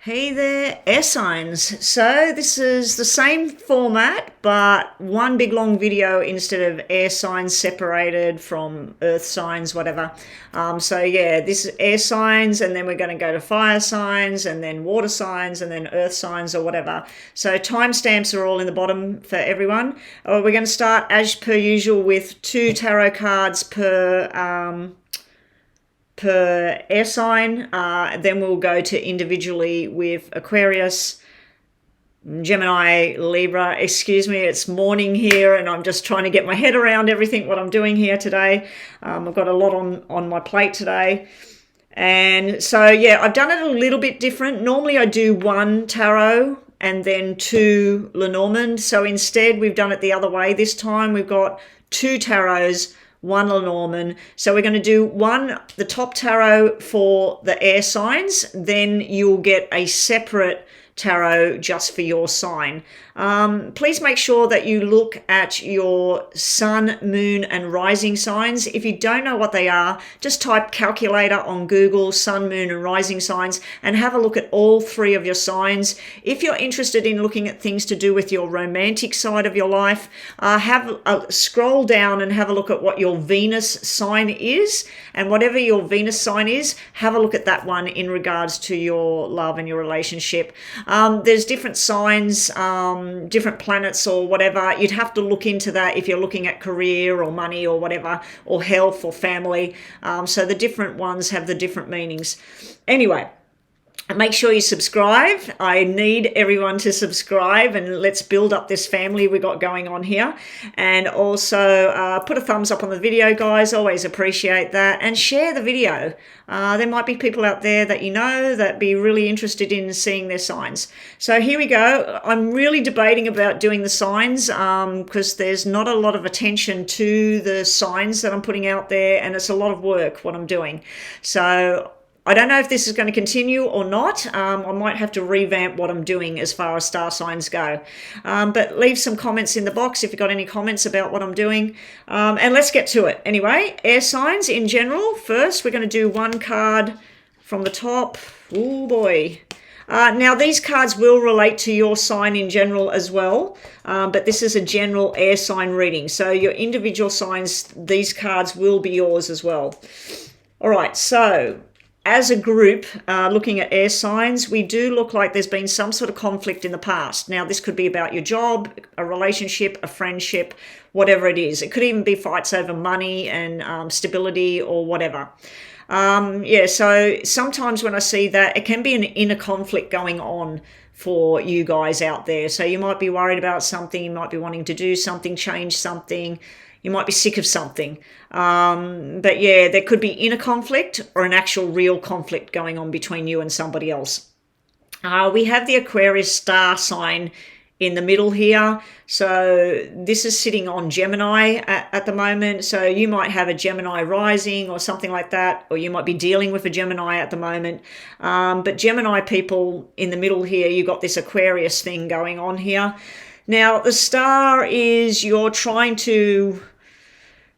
Hey there, air signs. So this is the same format, but one big long video instead of air signs separated from earth signs, whatever. So yeah, this is air signs, and then we're going to go to fire signs, and then water signs, and then earth signs or whatever. So timestamps are all in the bottom for everyone. We're going to start as per usual with 2 tarot cards per air sign. Then we'll go to individually with Aquarius, Gemini, Libra. Excuse me, it's morning here and I'm just trying to get my head around everything what I'm doing here today. I've got a lot on my plate today. And so yeah, I've done it a little bit different. Normally I do 1 tarot and then 2 Lenormand. So instead we've done it the other way. This time we've got 2 tarots, 1 Lenormand. So we're going to do the top tarot for the air signs, then you'll get a separate tarot just for your sign. Please make sure that you look at your sun, moon and rising signs. If you don't know what they are, just type calculator on Google, sun, moon and rising signs, and have a look at all 3 of your signs. If you're interested in looking at things to do with your romantic side of your life, scroll down and have a look at what your Venus sign is, and whatever your Venus sign is, have a look at that one in regards to your love and your relationship. There's different signs, different planets or whatever. You'd have to look into that if you're looking at career or money or whatever, or health or family. So the different ones have the different meanings. Anyway, make sure you subscribe. I need everyone to subscribe, and let's build up this family we got going on here. And also put a thumbs up on the video, guys. Always appreciate that. And share the video. There might be people out there that you know that be really interested in seeing their signs. So here we go. I'm really debating about doing the signs because there's not a lot of attention to the signs that I'm putting out there, and it's a lot of work what I'm doing. So I don't know if this is going to continue or not. I might have to revamp what I'm doing as far as star signs go. But leave some comments in the box if you've got any comments about what I'm doing. And let's get to it. Anyway, air signs in general. First, we're going to do 1 card from the top. Oh boy. Now, these cards will relate to your sign in general as well, but this is a general air sign reading. So your individual signs, these cards will be yours as well. All right, so as a group, looking at air signs, we do look like there's been some sort of conflict in the past. Now, this could be about your job, a relationship, a friendship, whatever it is. It could even be fights over money and stability or whatever. Yeah, so sometimes when I see that, it can be an inner conflict going on for you guys out there. So you might be worried about something, you might be wanting to do something, change something. You might be sick of something. But yeah, there could be inner conflict or an actual real conflict going on between you and somebody else. We have the Aquarius star sign in the middle here. So this is sitting on Gemini at the moment. So you might have a Gemini rising or something like that, or you might be dealing with a Gemini at the moment. But Gemini people in the middle here, you got this Aquarius thing going on here. Now, the star is you're trying to...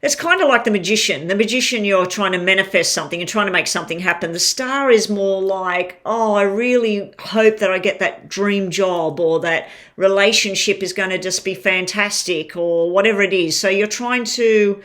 It's kind of like the magician. The magician, you're trying to manifest something and trying to make something happen. The star is more like, oh, I really hope that I get that dream job, or that relationship is going to just be fantastic, or whatever it is. So you're trying to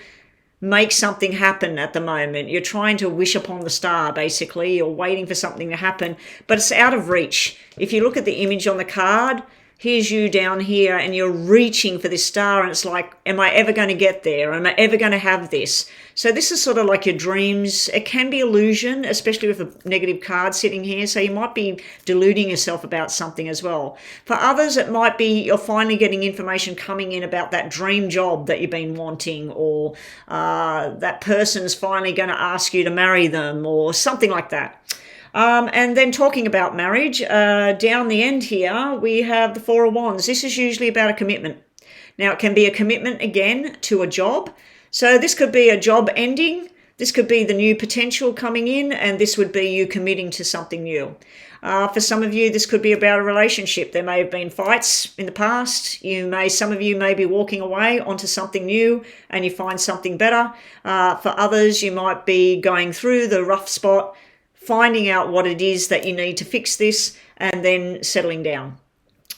make something happen at the moment. You're trying to wish upon the star, basically. You're waiting for something to happen, but it's out of reach. If you look at the image on the card, here's you down here and you're reaching for this star, and it's like, am I ever going to get there? Am I ever going to have this? So this is sort of like your dreams. It can be illusion, especially with a negative card sitting here. So you might be deluding yourself about something as well. For others, it might be you're finally getting information coming in about that dream job that you've been wanting, or that person's finally going to ask you to marry them, or something like that. And then talking about marriage, down the end here, we have the 4 of Wands. This is usually about a commitment. Now, it can be a commitment, again, to a job. So this could be a job ending. This could be the new potential coming in, and this would be you committing to something new. For some of you, this could be about a relationship. There may have been fights in the past. Some of you may be walking away onto something new and you find something better. For others, you might be going through the rough spot, finding out what it is that you need to fix this, and then settling down.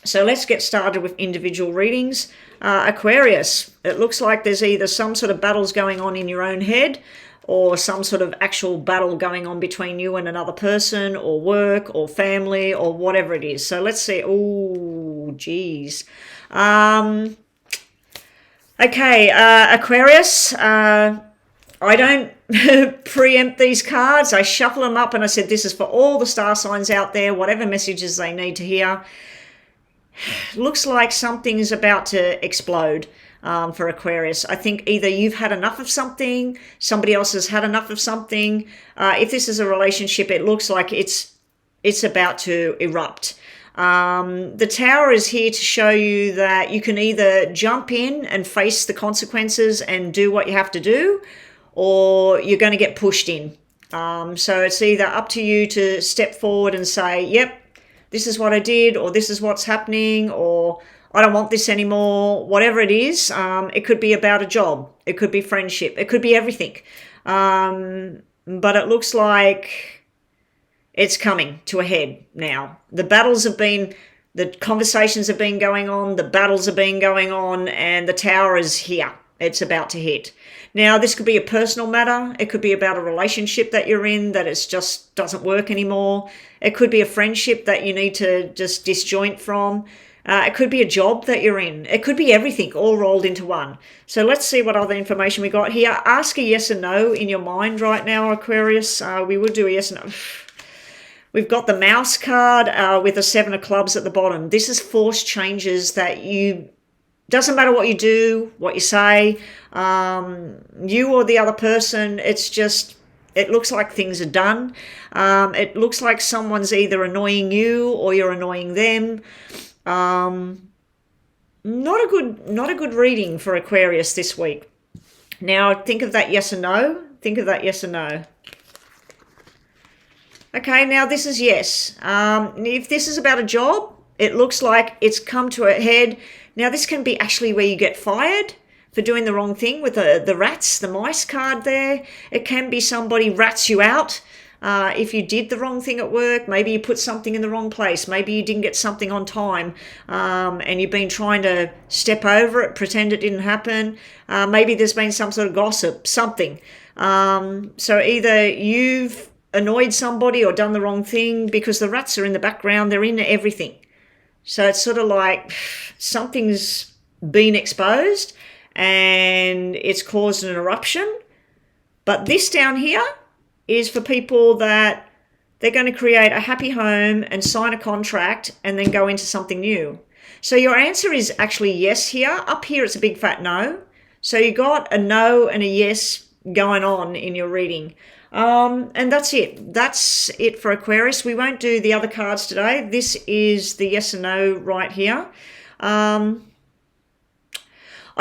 So let's get started with individual readings. Aquarius, it looks like there's either some sort of battles going on in your own head, or some sort of actual battle going on between you and another person, or work, or family, or whatever it is. So let's see. Oh, geez. Okay, Aquarius, I don't preempt these cards. I shuffle them up and I said this is for all the star signs out there, whatever messages they need to hear. Looks like something is about to explode for Aquarius. I think either you've had enough of something, somebody else has had enough of something. If this is a relationship, it looks like it's about to erupt. The Tower is here to show you that you can either jump in and face the consequences and do what you have to do, or you're going to get pushed in. So it's either up to you to step forward and say, yep, this is what I did, or this is what's happening, or I don't want this anymore, whatever it is. It could be about a job. It could be friendship. It could be everything. But it looks like it's coming to a head now. The conversations have been going on, the battles have been going on, and the Tower is here. It's about to hit. Now, this could be a personal matter. It could be about a relationship that you're in that it just doesn't work anymore. It could be a friendship that you need to just disjoint from. It could be a job that you're in. It could be everything all rolled into one. So let's see what other information we got here. Ask a yes and no in your mind right now, Aquarius. We would do a yes and no. We've got the mouse card with the 7 of clubs at the bottom. This is forced changes that doesn't matter what you do, what you say, you or the other person, it looks like things are done. It looks like someone's either annoying you or you're annoying them. Not a good reading for Aquarius this week. Now think of that yes and no. Think of that yes and no. Okay, now this is yes. If this is about a job, it looks like it's come to a head. Now this can be actually where you get fired for doing the wrong thing with the rats, the mice card there. It can be somebody rats you out if you did the wrong thing at work. Maybe you put something in the wrong place. Maybe you didn't get something on time and you've been trying to step over it, pretend it didn't happen. Maybe there's been some sort of gossip, something. So either you've annoyed somebody or done the wrong thing, because the rats are in the background. They're in everything. So it's sort of like something's been exposed and it's caused an eruption. But this down here is for people that they're going to create a happy home and sign a contract and then go into something new. So your answer is actually yes here. Up here it's a big fat no. So you got a no and a yes going on in your reading. And that's it. That's it for Aquarius. We won't do the other cards today. This is the yes and no right here. I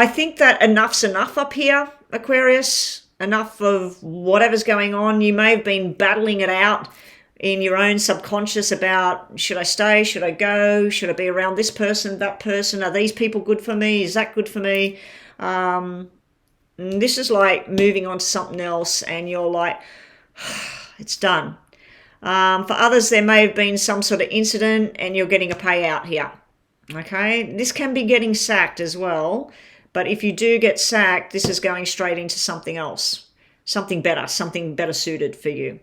think that enough's enough up here, Aquarius. Enough of whatever's going on. You may have been battling it out in your own subconscious about, should I stay? Should I go? Should I be around this person, that person? Are these people good for me? Is that good for me? This is like moving on to something else and you're like, it's done. For others, there may have been some sort of incident and you're getting a payout here. Okay, this can be getting sacked as well. But if you do get sacked, this is going straight into something else. Something better suited for you.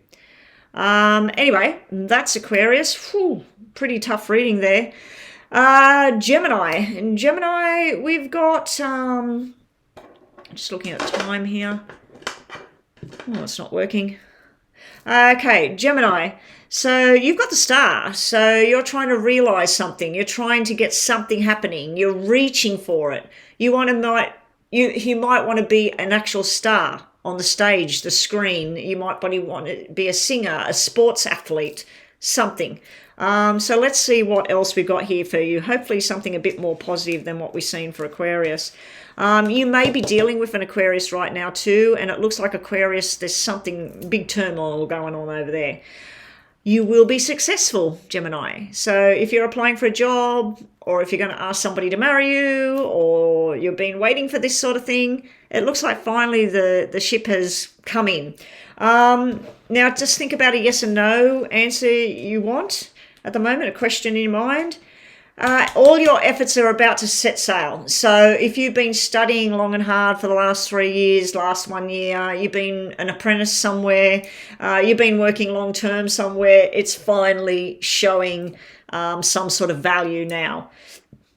Anyway, that's Aquarius. Whew, pretty tough reading there. Gemini. In Gemini, we've got... just looking at the time here. Oh, it's not working. Okay, Gemini. So you've got the star. So you're trying to realize something. You're trying to get something happening. You're reaching for it. You might want to be an actual star on the stage, the screen. You might want to be a singer, a sports athlete, something. So let's see what else we've got here for you. Hopefully something a bit more positive than what we've seen for Aquarius. You may be dealing with an Aquarius right now too, and it looks like Aquarius, there's something, big turmoil going on over there. you will be successful, Gemini. So if you're applying for a job, or if you're going to ask somebody to marry you, or you've been waiting for this sort of thing, it looks like finally the ship has come in. Now just think about a yes and no answer you want at the moment, a question in your mind. All your efforts are about to set sail. So if you've been studying long and hard for the last 3 years, last 1 year, you've been an apprentice somewhere, you've been working long term somewhere, it's finally showing some sort of value now.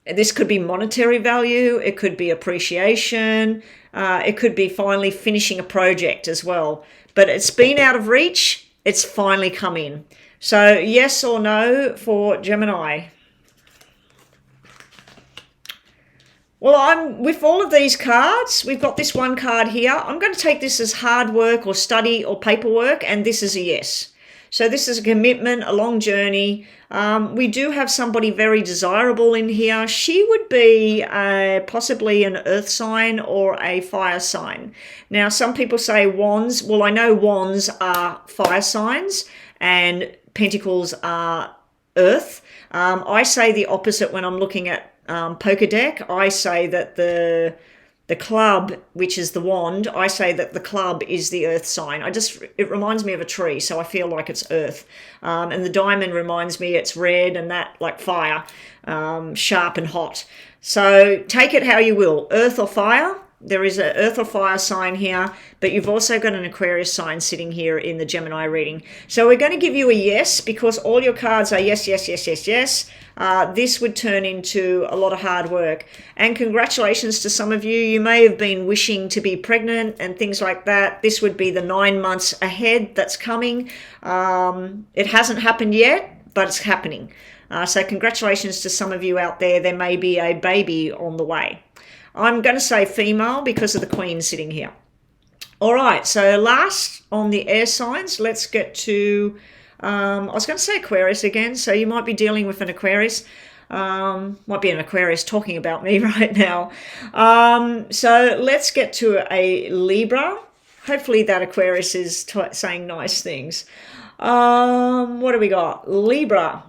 This could be monetary value, it could be appreciation, it could be finally finishing a project as well. But it's been out of reach, it's finally come in. So yes or no for Gemini. Well, with all of these cards, we've got this one card here. I'm going to take this as hard work or study or paperwork, and this is a yes. So this is a commitment, a long journey. We do have somebody very desirable in here. She would be possibly an earth sign or a fire sign. Now, some people say wands. Well, I know wands are fire signs and pentacles are earth. I say the opposite when I'm looking at poker deck. I say that the club, which is the wand, I say that the club is the earth sign. It reminds me of a tree, so I feel like it's earth. And the diamond reminds me it's red and that like fire, sharp and hot. So take it how you will, earth or fire. There is an earth or fire sign here, but you've also got an Aquarius sign sitting here in the Gemini reading. So we're going to give you a yes because all your cards are yes, yes, yes, yes, yes. This would turn into a lot of hard work. And congratulations to some of you. You may have been wishing to be pregnant and things like that. This would be the 9 months ahead that's coming. It hasn't happened yet, but it's happening. So congratulations to some of you out there. There may be a baby on the way. I'm going to say female because of the queen sitting here. All right, so last on the air signs, let's get to, I was going to say Aquarius again, so you might be dealing with an Aquarius. Might be an Aquarius talking about me right now. So let's get to a Libra. Hopefully that Aquarius is saying nice things. What do we got? Libra.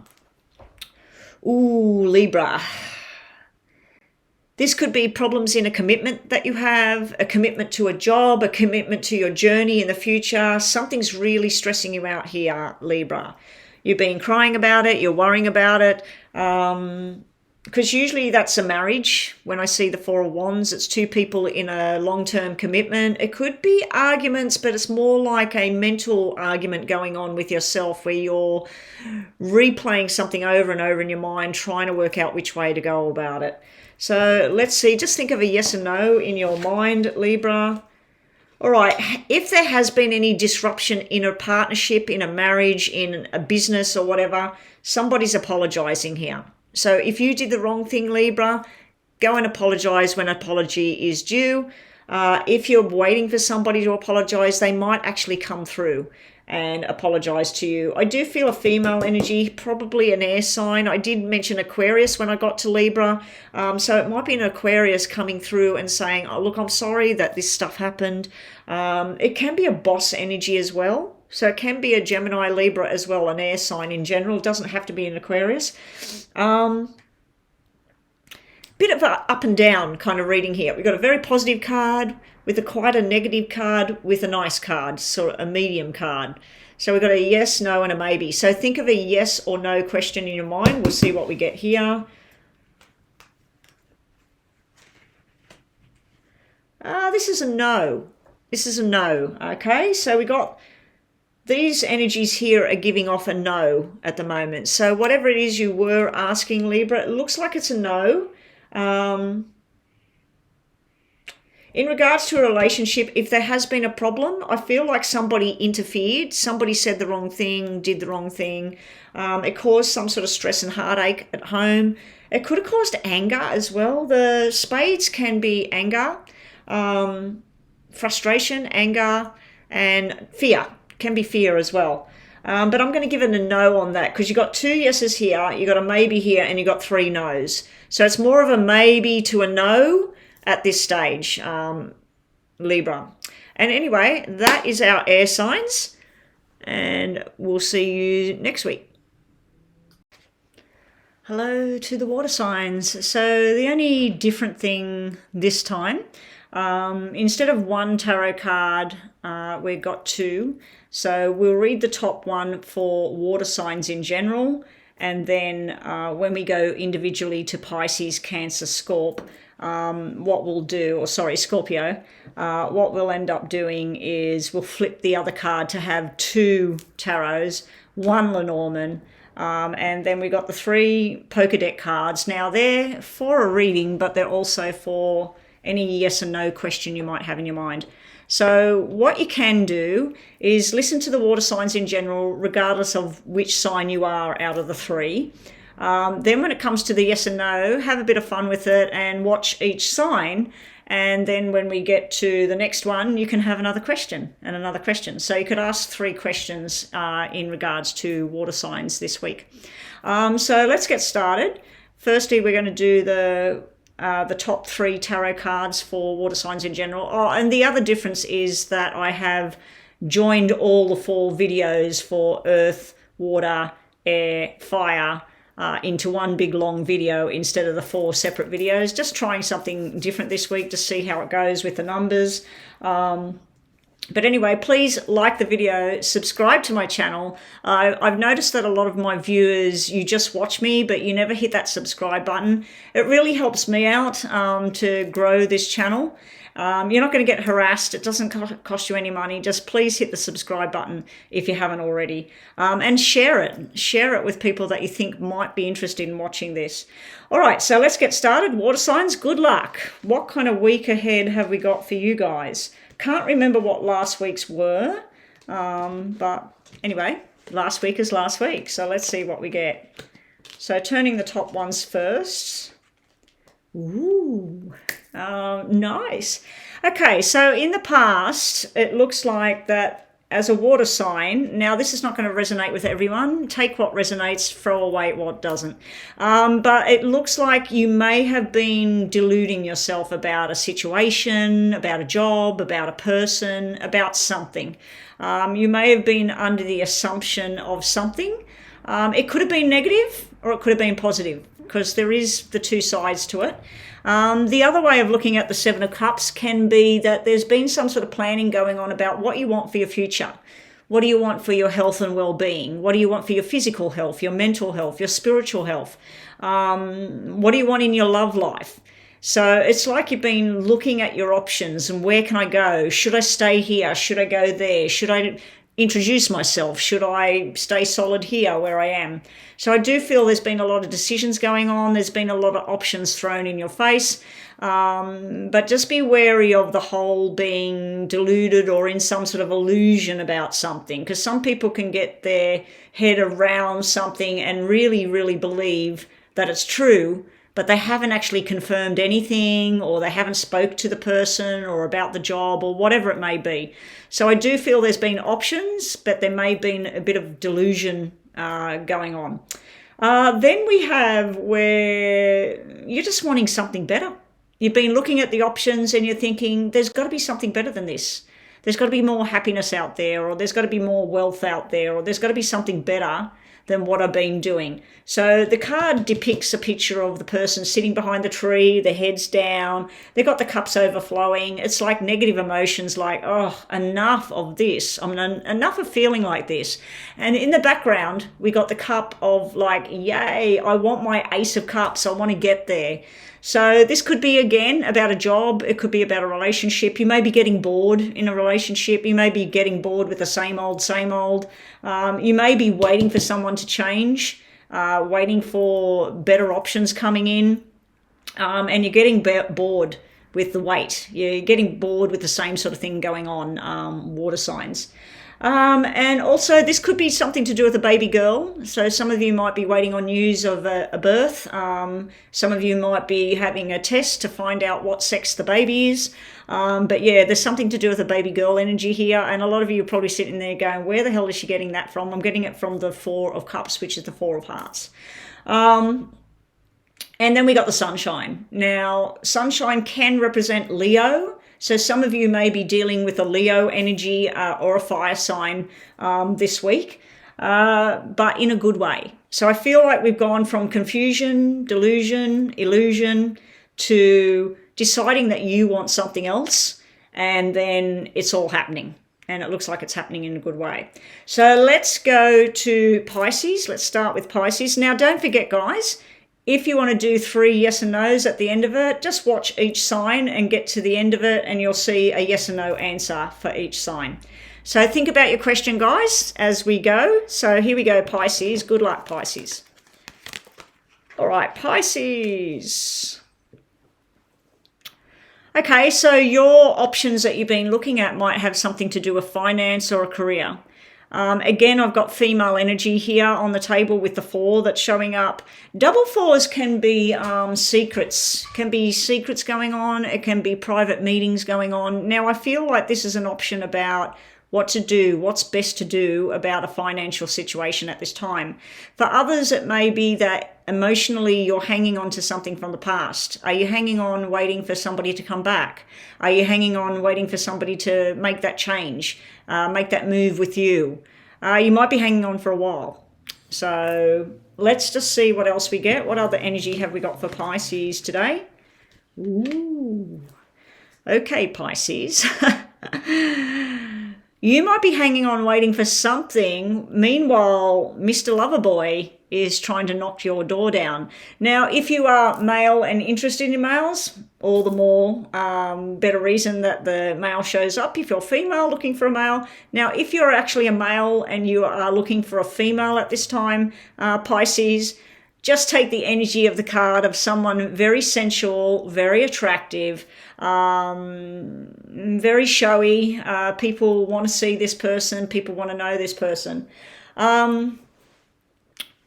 Ooh, Libra. This could be problems in a commitment that you have, a commitment to a job, a commitment to your journey in the future. Something's really stressing you out here, Libra. You've been crying about it, you're worrying about it, because usually that's a marriage. When I see the Four of Wands, it's two people in a long-term commitment. It could be arguments, but it's more like a mental argument going on with yourself where you're replaying something over and over in your mind, trying to work out which way to go about it. So let's see, just think of a yes and no in your mind, Libra. All right, if there has been any disruption in a partnership, in a marriage, in a business or whatever, somebody's apologizing here. So if you did the wrong thing, Libra, go and apologize when apology is due. If you're waiting for somebody to apologize, they might actually come through and apologize to you. I do feel a female energy, probably an air sign. I did mention Aquarius when I got to Libra. So it might be an Aquarius coming through and saying, oh, look, I'm sorry that this stuff happened. It can be a boss energy as well. So it can be a Gemini, Libra as well, an air sign in general. It doesn't have to be an Aquarius. Bit of a up and down kind of reading here. We've got a very positive card with quite a negative card with a nice card, sort of a medium card. So we've got a yes, no, and a maybe. So think of a yes or no question in your mind. We'll see what we get here. This is a no. This is a no. Okay, so we got these energies here are giving off a no at the moment. So whatever it is you were asking, Libra, it looks like it's a no. In regards to a relationship, if there has been a problem, I feel like somebody interfered, somebody said the wrong thing, did the wrong thing. It caused some sort of stress and heartache at home. It could have caused anger as well. The spades can be anger, frustration, anger, and fear. Can be fear as well. But I'm going to give it a no on that because you've got two yeses here, you've got a maybe here, and you've got three no's. So it's more of a maybe to a no at this stage, Libra. And anyway, that is our air signs. and we'll see you next week. Hello to the water signs. So the only different thing this time, instead of one tarot card, we've got two. So we'll read the top one for water signs in general, and then when we go individually to Pisces, Cancer, Scorp, what we'll do, or sorry, Scorpio, what we'll end up doing is we'll flip the other card to have two tarots, one Lenormand, and then we got the three poker deck cards. Now they're for a reading, but they're also for any yes and no question you might have in your mind. So what you can do is listen to the water signs in general, regardless of which sign you are out of the three. Then when it comes to the yes and no, have a bit of fun with it and watch each sign. And then when we get to the next one, you can have another question and another question. So you could ask three questions in regards to water signs this week. So let's get started. Firstly, we're going to do the top three tarot cards for water signs in general. Oh, and the other difference is that I have joined all the four videos for earth, water, air, fire into one big long video instead of the four separate videos. Just trying something different this week to see how it goes with the numbers. But anyway, please like the video, subscribe to my channel. I've noticed that a lot of my viewers, you just watch me, but you never hit that subscribe button. It really helps me out to grow this channel. You're not going to get harassed. It doesn't cost you any money. Just please hit the subscribe button if you haven't already. And share it. Share it with people that you think might be interested in watching this. All right, so let's get started. Water signs, good luck. What kind of week ahead have we got for you guys? Can't remember what last week's were. But anyway, last week is last week. So let's see what we get. So turning the top ones first. Ooh. Nice. Okay, so in the past, it looks like that as a water sign, now this is not going to resonate with everyone. Take what resonates, throw away what doesn't. But it looks like you may have been deluding yourself about a situation, about a job, about a person, about something. You may have been under the assumption of something. It could have been negative or it could have been positive, because there is the two sides to it. The other way of looking at the Seven of Cups can be that there's been some sort of planning going on about what you want for your future. What do you want for your health and well-being? What do you want for your physical health, your mental health, your spiritual health? What do you want in your love life? So it's like you've been looking at your options and where can I go? Should I stay here? Should I go there? Should I introduce myself? Should I stay solid here where I am? So I do feel there's been a lot of decisions going on. There's been a lot of options thrown in your face. But just be wary of the whole being deluded or in some sort of illusion about something, because some people can get their head around something and really, really believe that it's true, but they haven't actually confirmed anything, or they haven't spoke to the person or about the job or whatever it may be. So I do feel there's been options, but there may have been a bit of delusion going on. Then we have where you're just wanting something better. You've been looking at the options and you're thinking, there's got to be something better than this. There's got to be more happiness out there, or there's got to be more wealth out there, or there's got to be something better than what I've been doing. So the card depicts a picture of the person sitting behind the tree, their head's down, they've got the cups overflowing. It's like negative emotions like, oh, enough of this. I mean, enough of feeling like this. And in the background, we got the cup of like, yay, I want my Ace of Cups. I want to get there. So this could be, again, about a job. It could be about a relationship. You may be getting bored in a relationship. You may be getting bored with the same old, same old. You may be waiting for someone to change, waiting for better options coming in. And you're getting bored with the wait. You're getting bored with the same sort of thing going on, water signs. And also this could be something to do with a baby girl. So some of you might be waiting on news of a birth. Some of you might be having a test to find out what sex the baby is. But yeah, there's something to do with a baby girl energy here. And a lot of you are probably sitting there going, where the hell is she getting that from? I'm getting it from the Four of Cups, which is the Four of Hearts. And then we got the sunshine. Now, sunshine can represent Leo. So some of you may be dealing with a Leo energy or a fire sign this week, but in a good way. So I feel like we've gone from confusion, delusion, illusion to deciding that you want something else, and then it's all happening. And it looks like it's happening in a good way. So let's go to Pisces. Let's start with Pisces. Now, don't forget, guys, if you want to do 3 yes and no's at the end of it, just watch each sign and get to the end of it, and you'll see a yes and no answer for each sign. So think about your question, guys, as we go. So here we go, Pisces. Good luck, Pisces. All right, Pisces. Okay, so your options that you've been looking at might have something to do with finance or a career. Again, I've got female energy here on the table with the 4 that's showing up. Double 4s can be secrets. Can be secrets going on. It can be private meetings going on. Now, I feel like this is an option about what to do, what's best to do about a financial situation at this time. For others, it may be that emotionally you're hanging on to something from the past. Are you hanging on waiting for somebody to come back? Are you hanging on waiting for somebody to make that change, make that move with you? You might be hanging on for a while. So let's just see what else we get. What other energy have we got for Pisces today? Ooh. Okay, Pisces. You might be hanging on waiting for something. Meanwhile, Mr. Loverboy is trying to knock your door down. Now, if you are male and interested in males, all the more better reason that the male shows up. If you're female looking for a male. Now, if you're actually a male and you are looking for a female at this time, Pisces, just take the energy of the card of someone very sensual, very attractive, very showy. People want to see this person. People want to know this person.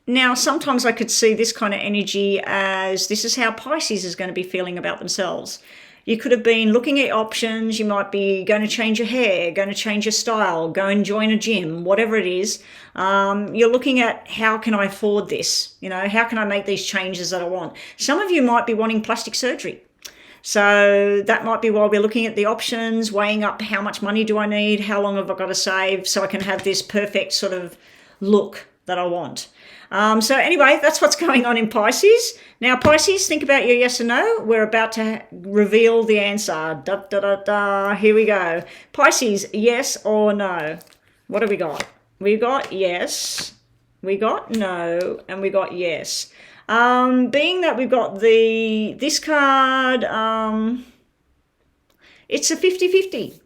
Now, sometimes I could see this kind of energy as this is how Pisces is going to be feeling about themselves. You could have been looking at options. You might be going to change your hair, going to change your style, go and join a gym, whatever it is. You're looking at how can I afford this? You know, how can I make these changes that I want? Some of you might be wanting plastic surgery. So that might be why we're looking at the options, weighing up how much money do I need? How long have I got to save so I can have this perfect sort of look that I want? So anyway, that's what's going on in Pisces. Now, Pisces, think about your yes or no. We're about to reveal the answer. Da, da, da, da. Here we go. Pisces, yes or no? What have we got? We got yes, we got no, and we got yes. Being that we've got this card, it's a 50-50.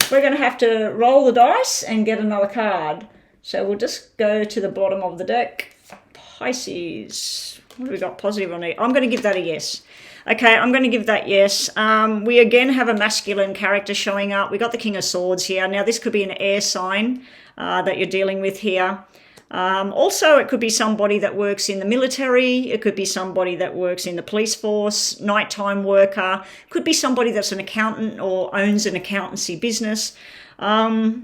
We're going to have to roll the dice and get another card. So we'll just go to the bottom of the deck. Pisces. What have we got? Positive or negative? I'm going to give that a yes. Okay, I'm going to give that yes. We again have a masculine character showing up. We got the King of Swords here. Now, this could be an air sign that you're dealing with here. Also, it could be somebody that works in the military. It could be somebody that works in the police force, nighttime worker. It could be somebody that's an accountant or owns an accountancy business. So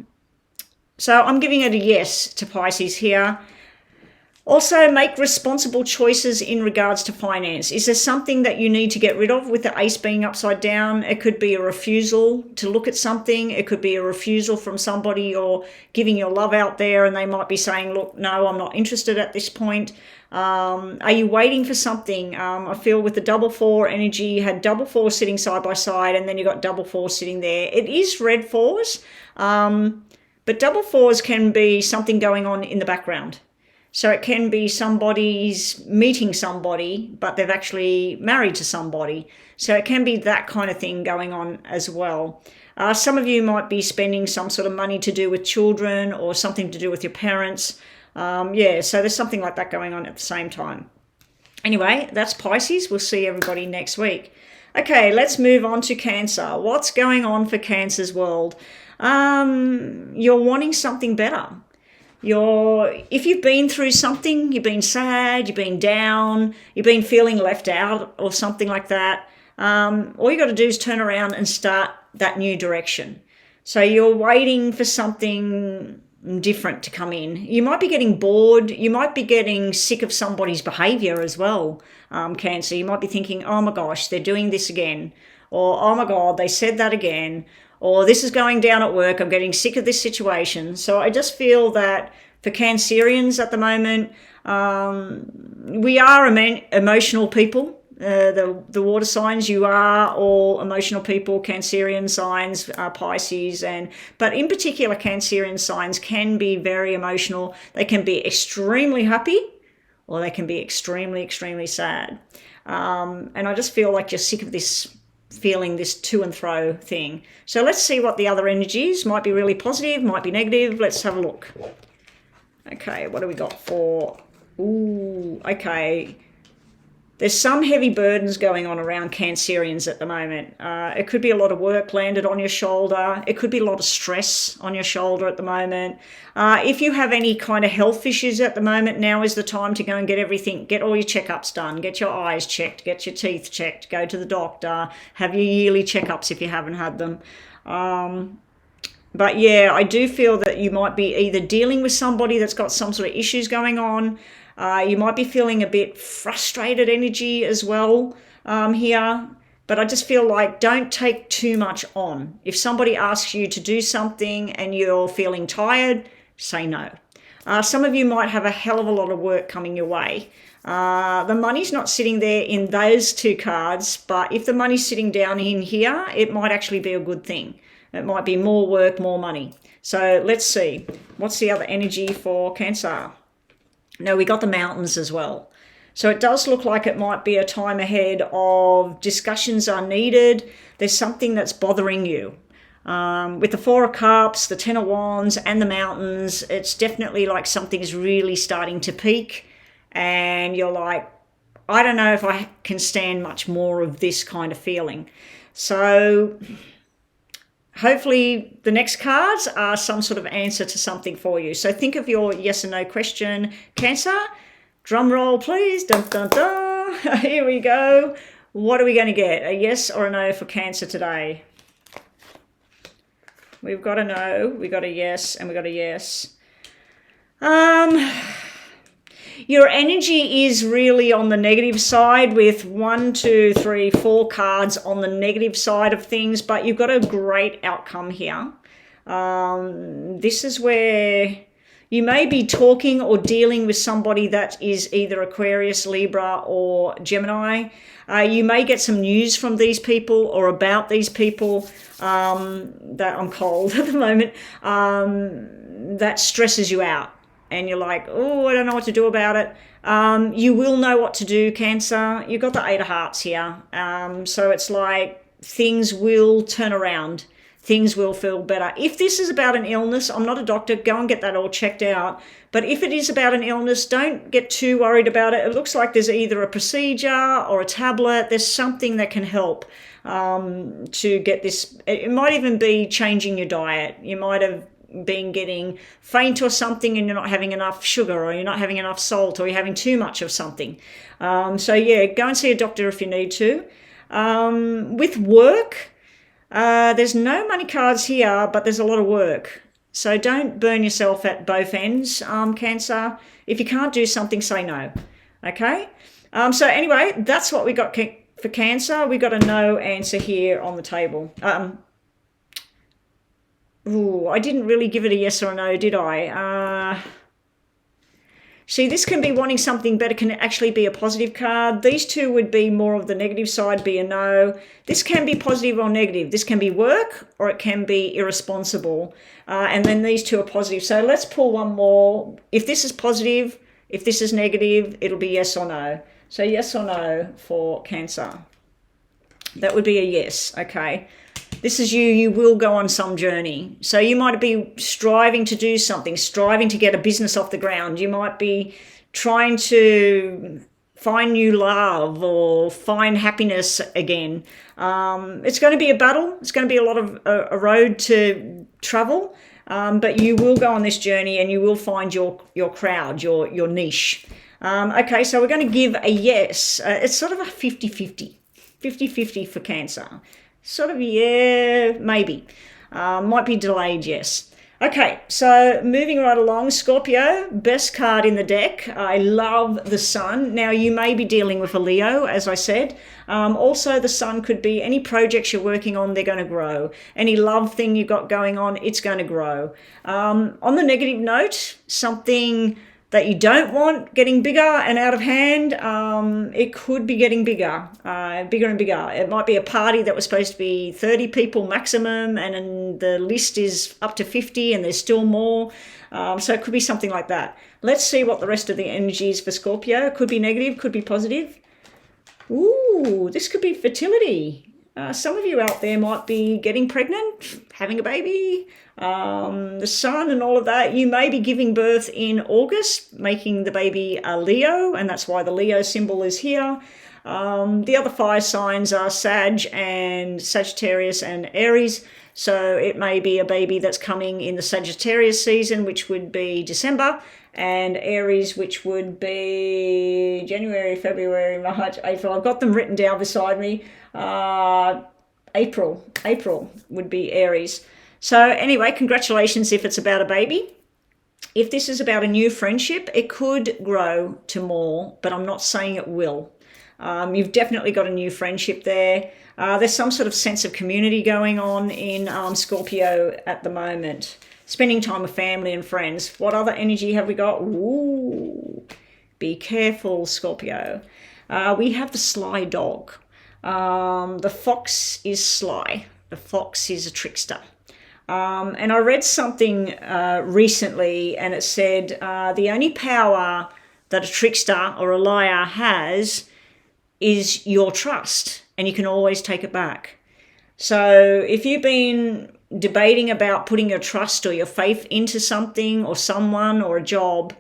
I'm giving it a yes to Pisces here. Also, make responsible choices in regards to finance. Is there something that you need to get rid of with the ace being upside down? It could be a refusal to look at something. It could be a refusal from somebody or giving your love out there and they might be saying, look, no, I'm not interested at this point. Are you waiting for something? I feel with the double 4 energy, you had double 4 sitting side by side and then you got double 4 sitting there. It is red 4s, but double 4s can be something going on in the background. So it can be somebody's meeting somebody, but they've actually married to somebody. So it can be that kind of thing going on as well. Some of you might be spending some sort of money to do with children or something to do with your parents. So there's something like that going on at the same time. Anyway, that's Pisces. We'll see everybody next week. Okay, let's move on to Cancer. What's going on for Cancer's world? You're wanting something better. If you've been through something, you've been sad, you've been down, you've been feeling left out or something like that, all you got to do is turn around and start that new direction. So you're waiting for something different to come in. You might be getting bored. You might be getting sick of somebody's behavior as well, Cancer. You might be thinking, oh my gosh, they're doing this again. or oh my God, they said that again, or this is going down at work, I'm getting sick of this situation. So I just feel that for Cancerians at the moment, we are emotional people. The water signs, you are all emotional people. Cancerian signs, Pisces, but in particular Cancerian signs can be very emotional. They can be extremely happy, or they can be extremely, extremely sad. And I just feel like you're sick of this feeling, this to and fro thing. So let's see what the other energies might be. Really positive, might be negative. Let's have a look. Okay, what do we got for? Ooh, okay. There's some heavy burdens going on around Cancerians at the moment. It could be a lot of work landed on your shoulder. It could be a lot of stress on your shoulder at the moment. If you have any kind of health issues at the moment, now is the time to go and get everything, get all your checkups done, get your eyes checked, get your teeth checked, go to the doctor, have your yearly checkups if you haven't had them. But yeah, I do feel that you might be either dealing with somebody that's got some sort of issues going on. You might be feeling a bit frustrated energy as well here. But I just feel like don't take too much on. If somebody asks you to do something and you're feeling tired, say no. Some of you might have a hell of a lot of work coming your way. The money's not sitting there in those two cards, but if the money's sitting down in here, it might actually be a good thing. It might be more work, more money. So let's see. What's the other energy for Cancer? No, we got the mountains as well. So it does look like it might be a time ahead of discussions are needed. There's something that's bothering you. With the Four of Cups, the Ten of Wands, and the mountains, it's definitely like something's really starting to peak. And you're like, I don't know if I can stand much more of this kind of feeling. So hopefully the next cards are some sort of answer to something for you. So think of your yes or no question. Cancer, drum roll please. Dun, dun, dun. Here we go. What are we going to get? A yes or a no for Cancer today? We've got a no, we got a yes, and we got a yes. Your energy is really on the negative side with 1, 2, 3, 4 cards on the negative side of things, but you've got a great outcome here. This is where you may be talking or dealing with somebody that is either Aquarius, Libra, or Gemini. You may get some news from these people or about these people that I'm cold at the moment, that stresses you out. And you're like, oh, I don't know what to do about it. You will know what to do, Cancer. You've got the Eight of Hearts here. So it's like things will turn around. Things will feel better. If this is about an illness, I'm not a doctor, go and get that all checked out. But if it is about an illness, don't get too worried about it. It looks like there's either a procedure or a tablet. There's something that can help to get this. It might even be changing your diet. You might have been getting faint or something and you're not having enough sugar, or you're not having enough salt, or you're having too much of something. So yeah, go and see a doctor if you need to. With work, there's no money cards here, but there's a lot of work. So don't burn yourself at both ends, Cancer. If you can't do something, say no. Okay? So anyway, that's what we got for Cancer. We got a no answer here on the table. Ooh, I didn't really give it a yes or a no, did I? See, this can be wanting something better, can actually be a positive card. These two would be more of the negative side, be a no. This can be positive or negative. This can be work or it can be irresponsible. And then these two are positive. So let's pull one more. If this is positive, if this is negative, it'll be yes or no. So yes or no for Cancer. That would be a yes, okay. This is you will go on some journey. So you might be striving to do something, striving to get a business off the ground. You might be trying to find new love or find happiness again. It's going to be a battle. It's going to be a lot of a road to travel. But you will go on this journey and you will find your crowd, your niche. Okay, so we're going to give a yes. It's sort of a 50-50. 50-50 for Cancer. Sort of, yeah, maybe. Might be delayed, yes. Okay, so moving right along, Scorpio, best card in the deck. I love the sun. Now, you may be dealing with a Leo, as I said. Also, the sun could be any projects you're working on, they're going to grow. Any love thing you've got going on, it's going to grow. On the negative note, something that you don't want getting bigger and out of hand, it could be getting bigger, bigger and bigger. It might be a party that was supposed to be 30 people maximum, and then the list is up to 50 and there's still more. So it could be something like that. Let's see what the rest of the energy is for Scorpio. Could be negative, could be positive. Ooh, this could be fertility. Some of you out there might be getting pregnant, having a baby, the sun and all of that. You may be giving birth in August, making the baby a Leo, and that's why the Leo symbol is here. The other fire signs are Sag and Sagittarius and Aries. So it may be a baby that's coming in the Sagittarius season, which would be December, and Aries, which would be January, February, March, April. I've got them written down beside me. April would be Aries. So anyway, congratulations if it's about a baby. If this is about a new friendship, it could grow to more, but I'm not saying it will. You've definitely got a new friendship there. There's some sort of sense of community going on in Scorpio at the moment. Spending time with family and friends. What other energy have we got? Ooh, be careful, Scorpio. We have the sly dog. The fox is sly. The fox is a trickster. And I read something recently, and it said the only power that a trickster or a liar has is your trust, and you can always take it back. So if you've been debating about putting your trust or your faith into something or someone or a job,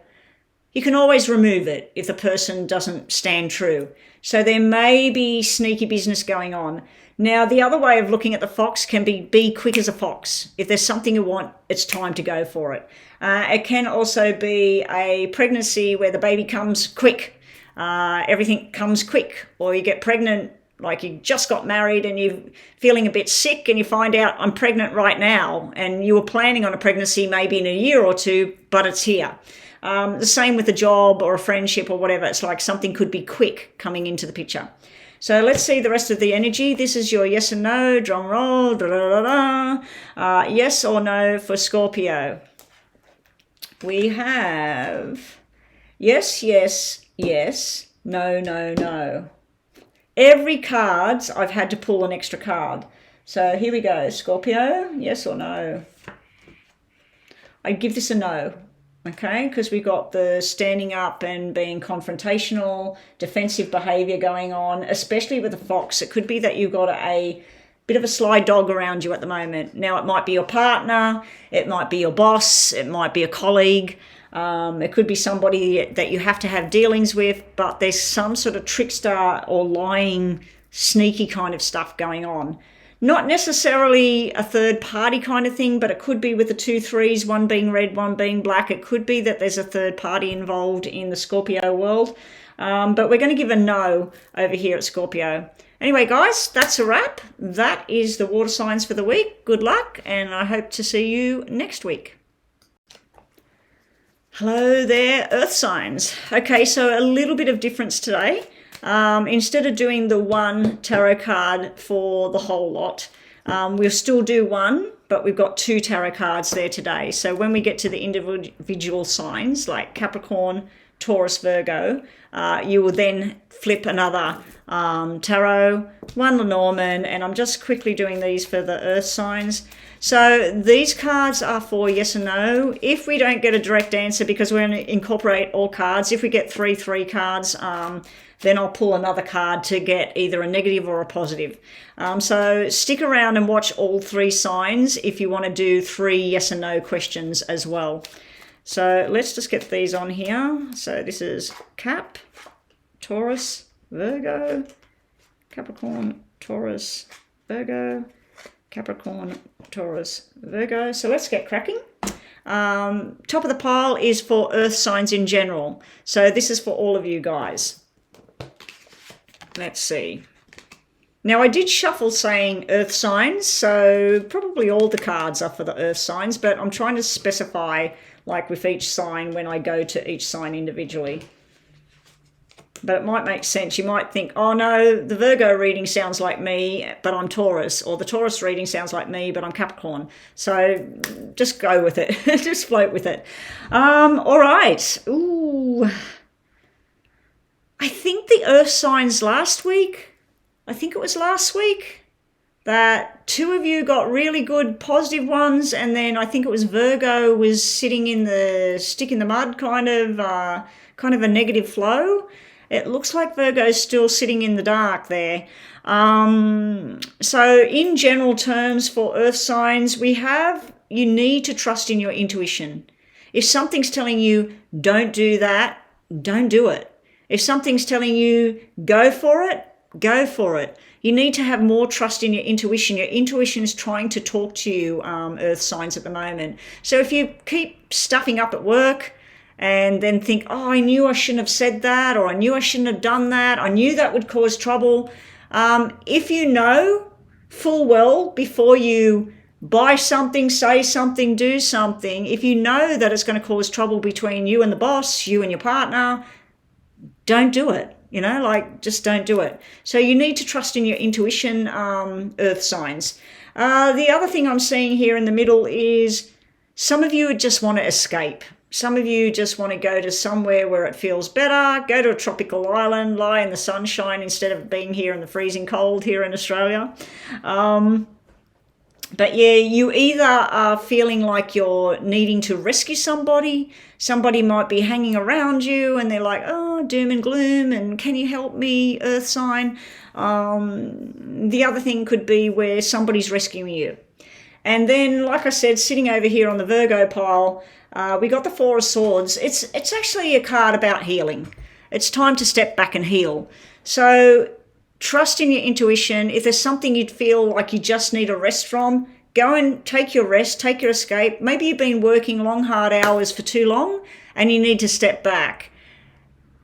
you can always remove it if the person doesn't stand true. So there may be sneaky business going on. Now, the other way of looking at the fox can be quick as a fox. If there's something you want, it's time to go for it. It can also be a pregnancy where the baby comes quick. Everything comes quick, or you get pregnant like you just got married and you're feeling a bit sick and you find out I'm pregnant right now, and you were planning on a pregnancy maybe in a year or two, but it's here. The same with a job or a friendship or whatever. It's like something could be quick coming into the picture. So let's see the rest of the energy. This is your yes and no, drum roll, da, da, da, da. Yes or no for Scorpio. We have yes, yes, yes, no, no, no. Every card, I've had to pull an extra card. So here we go. Scorpio, yes or no? I'd give this a no, okay? Because we got the standing up and being confrontational, defensive behavior going on, especially with the fox. It could be that you've got a bit of a sly dog around you at the moment. Now, it might be your partner, it might be your boss, it might be a colleague. It could be somebody that you have to have dealings with, but there's some sort of trickster or lying, sneaky kind of stuff going on. Not necessarily a third party kind of thing, but it could be with the 2 3s, one being red, one being black. It could be that there's a third party involved in the Scorpio world. But we're going to give a no over here at Scorpio. Anyway, guys, that's a wrap. That is the water signs for the week. Good luck, and I hope to see you next week. Hello there, earth signs. Okay, so a little bit of difference today. Instead of doing the one tarot card for the whole lot, we'll still do one, but we've got 2 tarot cards there today. So when we get to the individual signs like Capricorn, Taurus, Virgo, you will then flip another tarot, one Lenormand, and I'm just quickly doing these for the earth signs. So these cards are for yes and no. If we don't get a direct answer, because we're going to incorporate all cards, if we get 3 cards, then I'll pull another card to get either a negative or a positive. So stick around and watch all 3 signs if you want to do 3 yes and no questions as well. So let's just get these on here. So this is Cap, Taurus, Virgo, Capricorn, Taurus, Virgo, Capricorn, Taurus, Virgo. So let's get cracking. Top of the pile is for earth signs in general. So this is for all of you guys. Let's see. Now, I did shuffle saying earth signs, so probably all the cards are for the earth signs, but I'm trying to specify, like with each sign, when I go to each sign individually. But it might make sense. You might think, oh no, the Virgo reading sounds like me, but I'm Taurus, or the Taurus reading sounds like me, but I'm Capricorn. So just go with it. Just float with it. All right. Ooh. I think the earth signs last week, I think it was last week, that two of you got really good positive ones, and then I think it was Virgo was sitting in the stick in the mud kind of a negative flow. It looks like Virgo's still sitting in the dark there. So in general terms for earth signs, you need to trust in your intuition. If something's telling you don't do that, don't do it. If something's telling you go for it, go for it. You need to have more trust in your intuition. Your intuition is trying to talk to you, earth signs, at the moment. So if you keep stuffing up at work and then think, oh, I knew I shouldn't have said that, or I knew I shouldn't have done that, I knew that would cause trouble. If you know full well before you buy something, say something, do something, if you know that it's going to cause trouble between you and the boss, you and your partner, don't do it. Just don't do it. So you need to trust in your intuition, earth signs. The other thing I'm seeing here in the middle is some of you just want to escape. Some of you just want to go to somewhere where it feels better, go to a tropical island, lie in the sunshine instead of being here in the freezing cold here in Australia. But yeah, you either are feeling like you're needing to rescue somebody. Somebody might be hanging around you and they're like, oh, doom and gloom, and can you help me, earth sign? The other thing could be where somebody's rescuing you. And then, like I said, sitting over here on the Virgo pile, we got the Four of Swords. It's actually a card about healing. It's time to step back and heal. So trust in your intuition. If there's something you'd feel like you just need a rest from, go and take your rest, take your escape. Maybe you've been working long, hard hours for too long and you need to step back.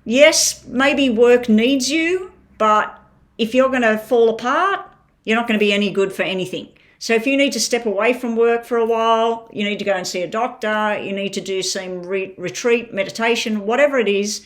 Yes, maybe work needs you, but if you're going to fall apart, you're not going to be any good for anything. So if you need to step away from work for a while, you need to go and see a doctor, you need to do some retreat, meditation, whatever it is,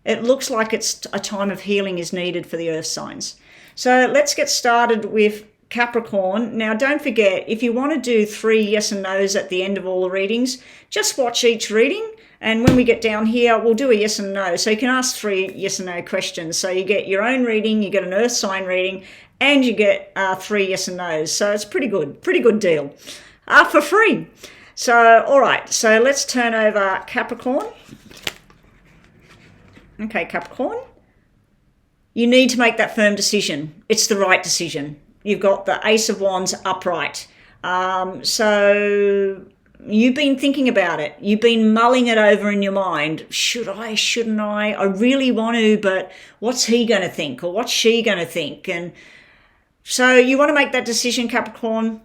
it looks like it's a time of healing is needed for the earth signs. So let's get started with Capricorn. Now, don't forget, if you want to do 3 yes and no's at the end of all the readings, just watch each reading. And when we get down here, we'll do a yes and no. So you can ask 3 yes and no questions. So you get your own reading, you get an earth sign reading, and you get 3 yes and no's. So it's pretty good deal for free. So, all right, so let's turn over Capricorn. Okay, Capricorn, you need to make that firm decision. It's the right decision. You've got the Ace of Wands upright. So you've been thinking about it. You've been mulling it over in your mind. Should I, shouldn't I? I really want to, but what's he going to think, or what's she going to think? And so you want to make that decision, Capricorn.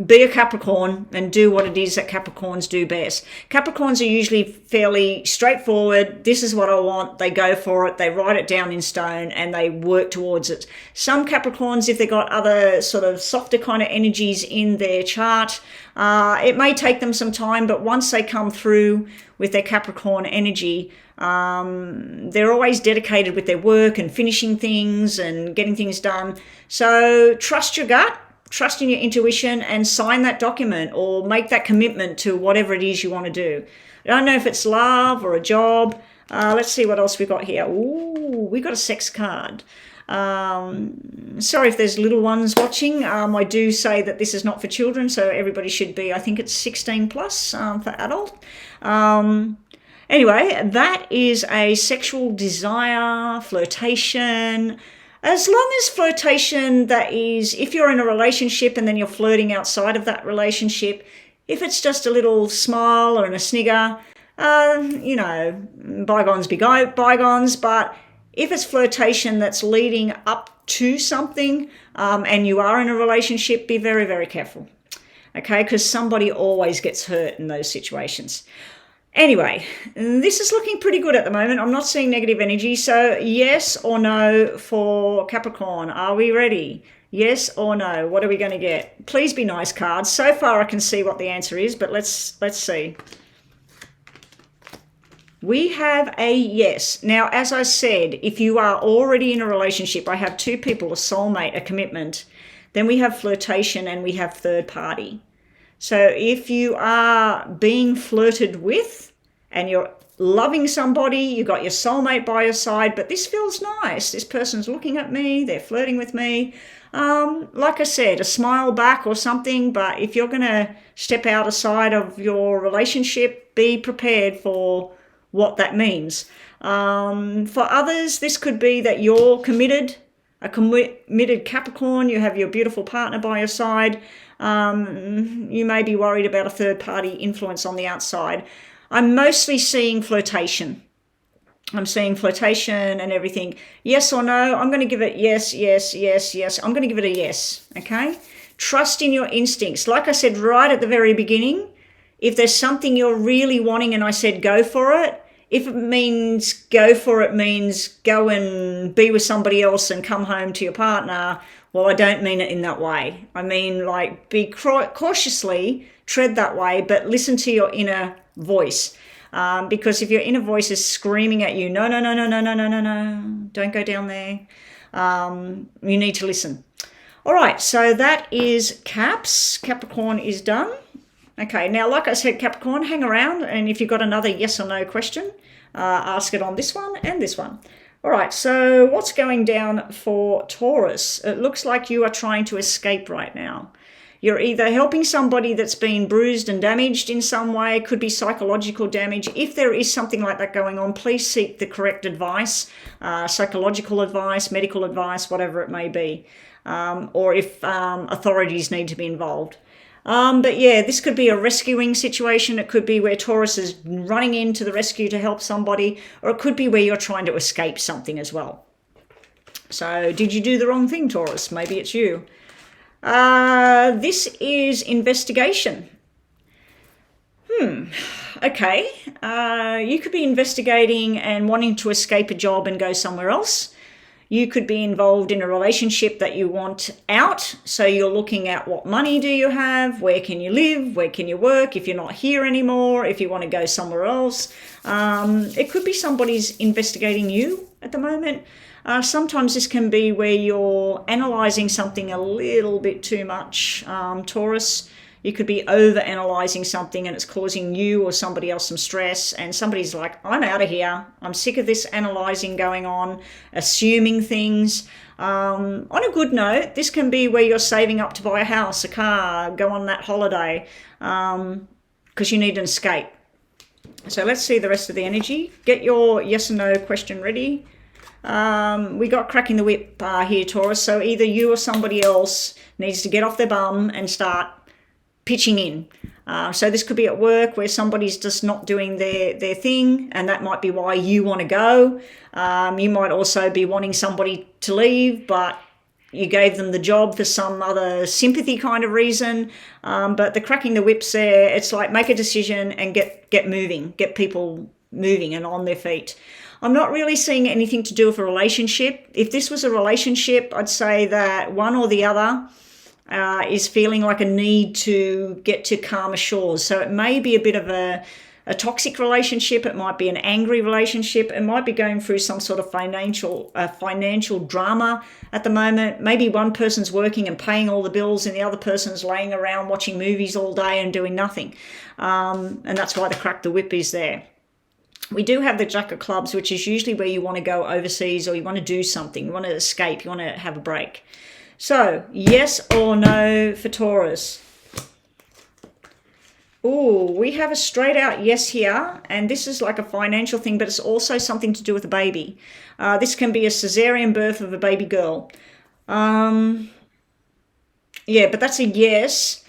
Be a Capricorn and do what it is that Capricorns do best. Capricorns are usually fairly straightforward. This is what I want. They go for it. They write it down in stone and they work towards it. Some Capricorns, if they've got other sort of softer kind of energies in their chart, it may take them some time, but once they come through with their Capricorn energy, they're always dedicated with their work and finishing things and getting things done. So trust your gut. Trust in your intuition and sign that document or make that commitment to whatever it is you want to do. I don't know if it's love or a job. Let's see what else we got here. Ooh, we got a sex card. Sorry if there's little ones watching. I do say that this is not for children, so everybody should be, I think it's 16 plus for adult. Anyway, that is a sexual desire, flirtation. As long as flirtation, that is, if you're in a relationship and then you're flirting outside of that relationship, if it's just a little smile or a snigger, bygones be bygones. But if it's flirtation that's leading up to something and you are in a relationship, be very, very careful. Okay, because somebody always gets hurt in those situations. Anyway, this is looking pretty good at the moment. I'm not seeing negative energy. So yes or no for Capricorn. Are we ready? Yes or no? What are we going to get? Please be nice, cards. So far I can see what the answer is, but let's see. We have a yes. Now, as I said, if you are already in a relationship, I have two people, a soulmate, a commitment. Then we have flirtation and we have third party. So if you are being flirted with and you're loving somebody, you got your soulmate by your side, but this feels nice. This person's looking at me, they're flirting with me. Like I said, a smile back or something, but if you're going to step outside of your relationship, be prepared for what that means. For others, this could be that you're committed, a committed Capricorn, you have your beautiful partner by your side. You may be worried about a third party influence on the outside. I'm mostly seeing flirtation. I'm seeing flirtation and everything. Yes or no? I'm going to give it yes, yes, yes, yes. I'm going to give it a yes, okay? Trust in your instincts. Like I said right at the very beginning, if there's something you're really wanting and I said go for it, if it means go for it means go and be with somebody else and come home to your partner, well, I don't mean it in that way. I mean, like, be cautiously, tread that way, but listen to your inner voice. Because if your inner voice is screaming at you, no, no, no, no, no, no, no, no, no, don't go down there, you need to listen. All right, so that is Caps. Capricorn is done. Okay, now, like I said, Capricorn, hang around, and if you've got another yes or no question, ask it on this one and this one. All right, so what's going down for Taurus? It looks like you are trying to escape right now. You're either helping somebody that's been bruised and damaged in some way, could be psychological damage. If there is something like that going on, please seek the correct advice, psychological advice, medical advice, whatever it may be, or if authorities need to be involved. But yeah, this could be a rescuing situation. It could be where Taurus is running into the rescue to help somebody, or it could be where you're trying to escape something as well. So did you do the wrong thing, Taurus? Maybe it's you. This is investigation. Okay. You could be investigating and wanting to escape a job and go somewhere else. You could be involved in a relationship that you want out. So you're looking at what money do you have? Where can you live? Where can you work? If you're not here anymore, if you want to go somewhere else. It could be somebody's investigating you at the moment. Sometimes this can be where you're analysing something a little bit too much, Taurus. You could be over-analysing something and it's causing you or somebody else some stress, and somebody's like, I'm out of here. I'm sick of this analysing going on, assuming things. On a good note, this can be where you're saving up to buy a house, a car, go on that holiday, because you need an escape. So let's see the rest of the energy. Get your yes or no question ready. We got cracking the whip here, Taurus. So either you or somebody else needs to get off their bum and start pitching in. So this could be at work where somebody's just not doing their thing, and that might be why you want to go. You might also be wanting somebody to leave, but you gave them the job for some other sympathy kind of reason. But the cracking the whips there, it's like make a decision and get moving, get people moving and on their feet. I'm not really seeing anything to do with a relationship. If this was a relationship, I'd say that one or the other is feeling like a need to get to calmer shores. So it may be a bit of a toxic relationship. It might be an angry relationship. It might be going through some sort of financial drama at the moment. Maybe one person's working and paying all the bills and the other person's laying around watching movies all day and doing nothing. And that's why the crack the whip is there. We do have the Jack of Clubs, which is usually where you want to go overseas or you want to do something. You want to escape. You want to have a break. So, yes or no for Taurus? Oh, we have a straight out yes here, and this is like a financial thing, but it's also something to do with a baby. This can be a cesarean birth of a baby girl. Yeah, but that's a yes,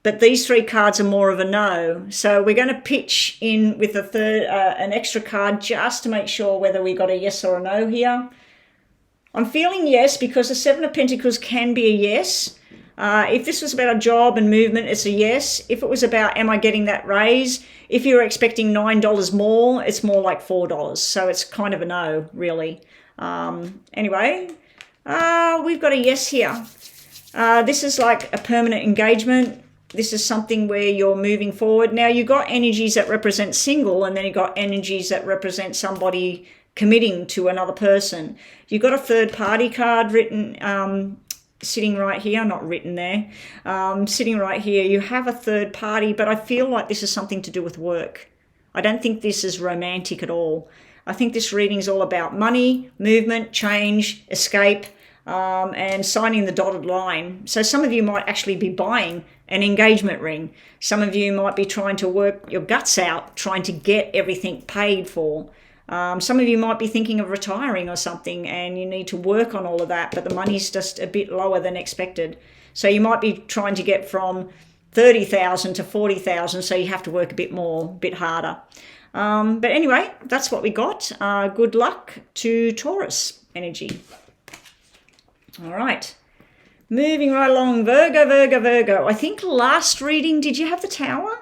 but these three cards are more of a no. So we're going to pitch in with a third, an extra card just to make sure whether we got a yes or a no here. I'm feeling yes because the Seven of Pentacles can be a yes. If this was about a job and movement, it's a yes. If it was about, am I getting that raise? If you're expecting $9 more, it's more like $4. So it's kind of a no, really. Anyway, we've got a yes here. This is like a permanent engagement. This is something where you're moving forward. Now, you've got energies that represent single, and then you've got energies that represent somebody committing to another person. You've got a third party card written, sitting right here, not written there, sitting right here. You have a third party, but I feel like this is something to do with work. I don't think this is romantic at all. I think this reading is all about money, movement, change, escape, and signing the dotted line. So some of you might actually be buying an engagement ring. Some of you might be trying to work your guts out, trying to get everything paid for. Some of you might be thinking of retiring or something, and you need to work on all of that, but the money's just a bit lower than expected. So you might be trying to get from 30,000 to 40,000, so you have to work a bit more, a bit harder. But anyway, that's what we got. Good luck to Taurus energy. All right. Moving right along, Virgo, Virgo, Virgo. I think last reading, did you have the Tower?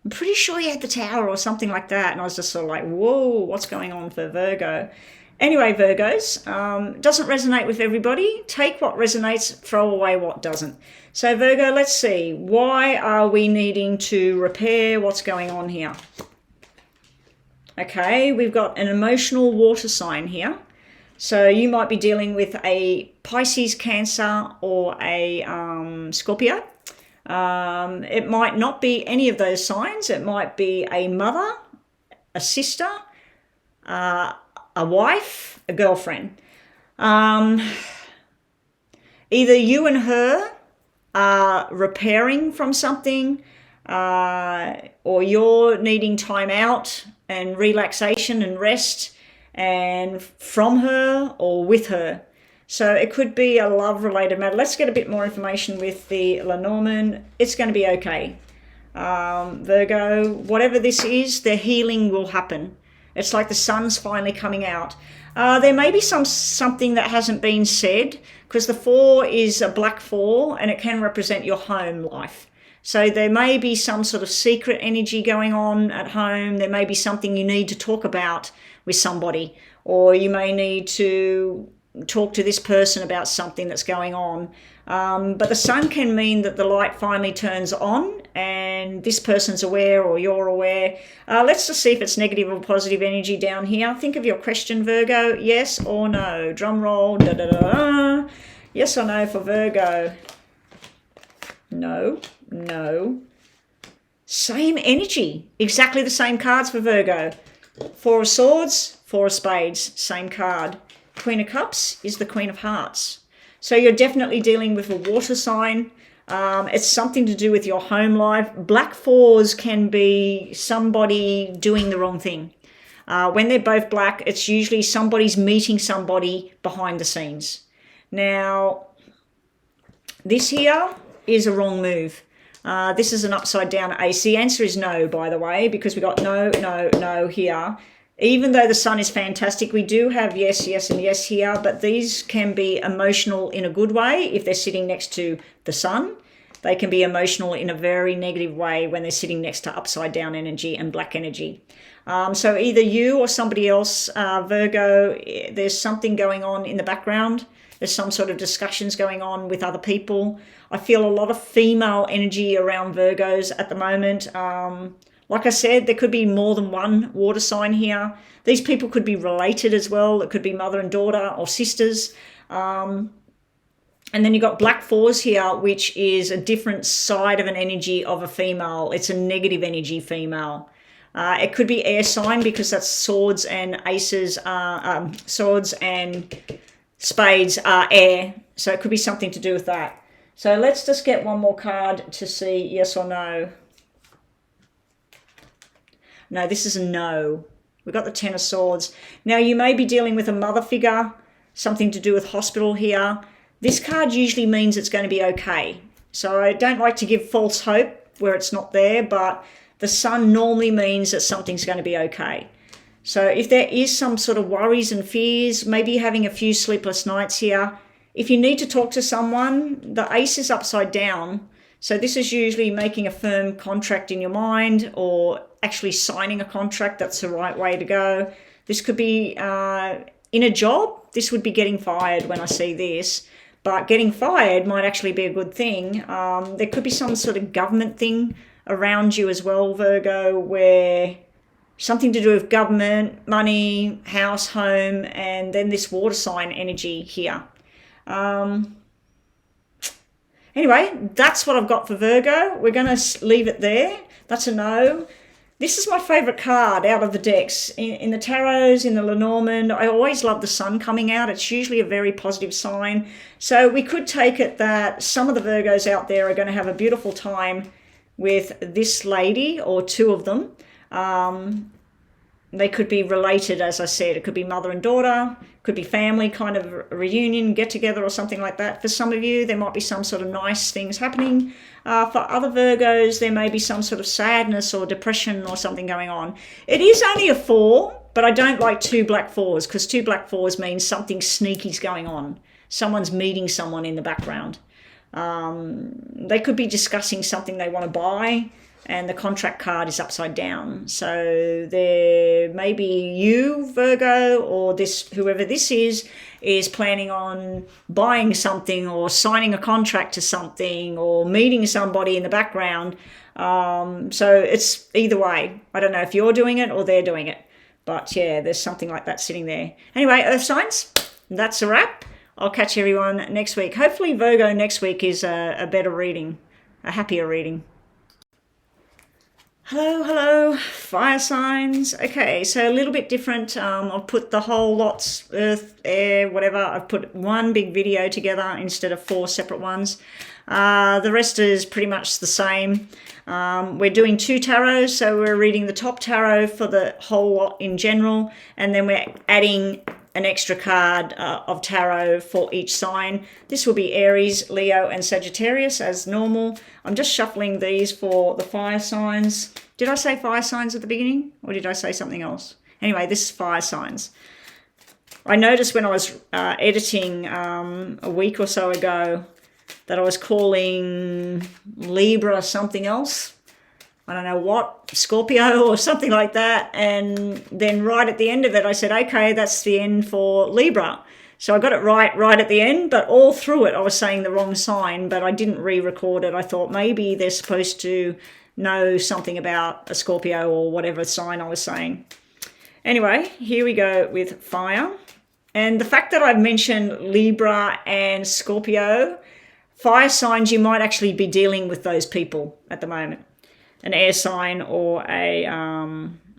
I'm pretty sure you had the Tower or something like that. And I was just sort of like, whoa, what's going on for Virgo? Anyway, Virgos, doesn't resonate with everybody. Take what resonates, throw away what doesn't. So Virgo, let's see. Why are we needing to repair? What's going on here? Okay, we've got an emotional water sign here. So you might be dealing with a Pisces, Cancer, or a Scorpio. It might not be any of those signs. It might be a mother, a sister, a wife, a girlfriend. Either you and her are repairing from something, or you're needing time out and relaxation and rest, and from her or with her. So it could be a love-related matter. Let's get a bit more information with the Lenormand. It's going to be okay. Virgo, whatever this is, the healing will happen. It's like the sun's finally coming out. There may be something that hasn't been said, because the 4 is a black 4, and it can represent your home life. So there may be some sort of secret energy going on at home. There may be something you need to talk about with somebody, or you may need to talk to this person about something that's going on. But the sun can mean that the light finally turns on and this person's aware or you're aware. Let's just see if it's negative or positive energy down here. Think of your question, Virgo. Yes or no? Drum roll. Da, da, da, da. Yes or no for Virgo? No. No. Same energy. Exactly the same cards for Virgo. 4 of Swords, 4 of Spades. Same card. Queen of Cups is the Queen of Hearts. So you're definitely dealing with a water sign. It's something to do with your home life. Black 4s can be somebody doing the wrong thing. When they're both black, it's usually somebody's meeting somebody behind the scenes. Now, this here is a wrong move. This is an upside down ace. The answer is no, by the way, because we got no, no, no here. Even though the sun is fantastic, we do have yes, yes, and yes here, but these can be emotional in a good way if they're sitting next to the sun. They can be emotional in a very negative way when they're sitting next to upside down energy and black energy. So either you or somebody else, Virgo, there's something going on in the background. There's some sort of discussions going on with other people. I feel a lot of female energy around Virgos at the moment. Like I said, there could be more than one water sign here. These people could be related as well. It could be mother and daughter or sisters. And then you've got black 4s here, which is a different side of an energy of a female. It's a negative energy female. It could be air sign because that's swords and aces, swords and spades are air. So it could be something to do with that. So let's just get one more card to see yes or no. No, this is a no. We've got the 10 of Swords. Now, you may be dealing with a mother figure, something to do with hospital here. This card usually means it's going to be okay. So I don't like to give false hope where it's not there, but the sun normally means that something's going to be okay. So if there is some sort of worries and fears, maybe having a few sleepless nights here, if you need to talk to someone, the ace is upside down. So this is usually making a firm contract in your mind or actually signing a contract. That's the right way to go. This could be in a job. This would be getting fired when I see this. But getting fired might actually be a good thing. There could be some sort of government thing around you as well, Virgo, where something to do with government, money, house, home, and then this water sign energy here. Anyway, that's what I've got for Virgo. We're going to leave it there. That's a no. This is my favourite card out of the decks. In the tarots, in the Lenormand, I always love the sun coming out. It's usually a very positive sign. So we could take it that some of the Virgos out there are going to have a beautiful time with this lady or two of them. They could be related, as I said. It could be mother and daughter, could be family kind of reunion, get together or something like that. For some of you, there might be some sort of nice things happening. For other Virgos, there may be some sort of sadness or depression or something going on. It is only a 4, but I don't like 2 black 4s because 2 black 4s means something sneaky's going on. Someone's meeting someone in the background. They could be discussing something they want to buy, and the contract card is upside down. So there may be you, Virgo, or this, whoever this is planning on buying something or signing a contract to something or meeting somebody in the background. So it's either way. I don't know if you're doing it or they're doing it. But yeah, there's something like that sitting there. Anyway, Earth signs, that's a wrap. I'll catch everyone next week. Hopefully Virgo next week is a better reading, a happier reading. Hello, fire signs. Okay, so a little bit different. I've put the whole lots, earth, air, whatever. I've put one big video together instead of 4 separate ones. The rest is pretty much the same. We're doing 2 tarots, so we're reading the top tarot for the whole lot in general, and then we're adding an extra card of tarot for each sign. This will be Aries, Leo, and Sagittarius as normal. I'm just shuffling these for the fire signs. Did I say fire signs at the beginning, or did I say something else? Anyway, this is fire signs. I noticed when I was editing a week or so ago that I was calling Libra something else. I don't know what, Scorpio or something like that. And then right at the end of it, I said, okay, that's the end for Libra. So I got it right at the end, but all through it, I was saying the wrong sign, but I didn't re-record it. I thought maybe they're supposed to know something about a Scorpio or whatever sign I was saying. Anyway, here we go with fire. And the fact that I've mentioned Libra and Scorpio, fire signs, you might actually be dealing with those people at the moment. An air sign or a,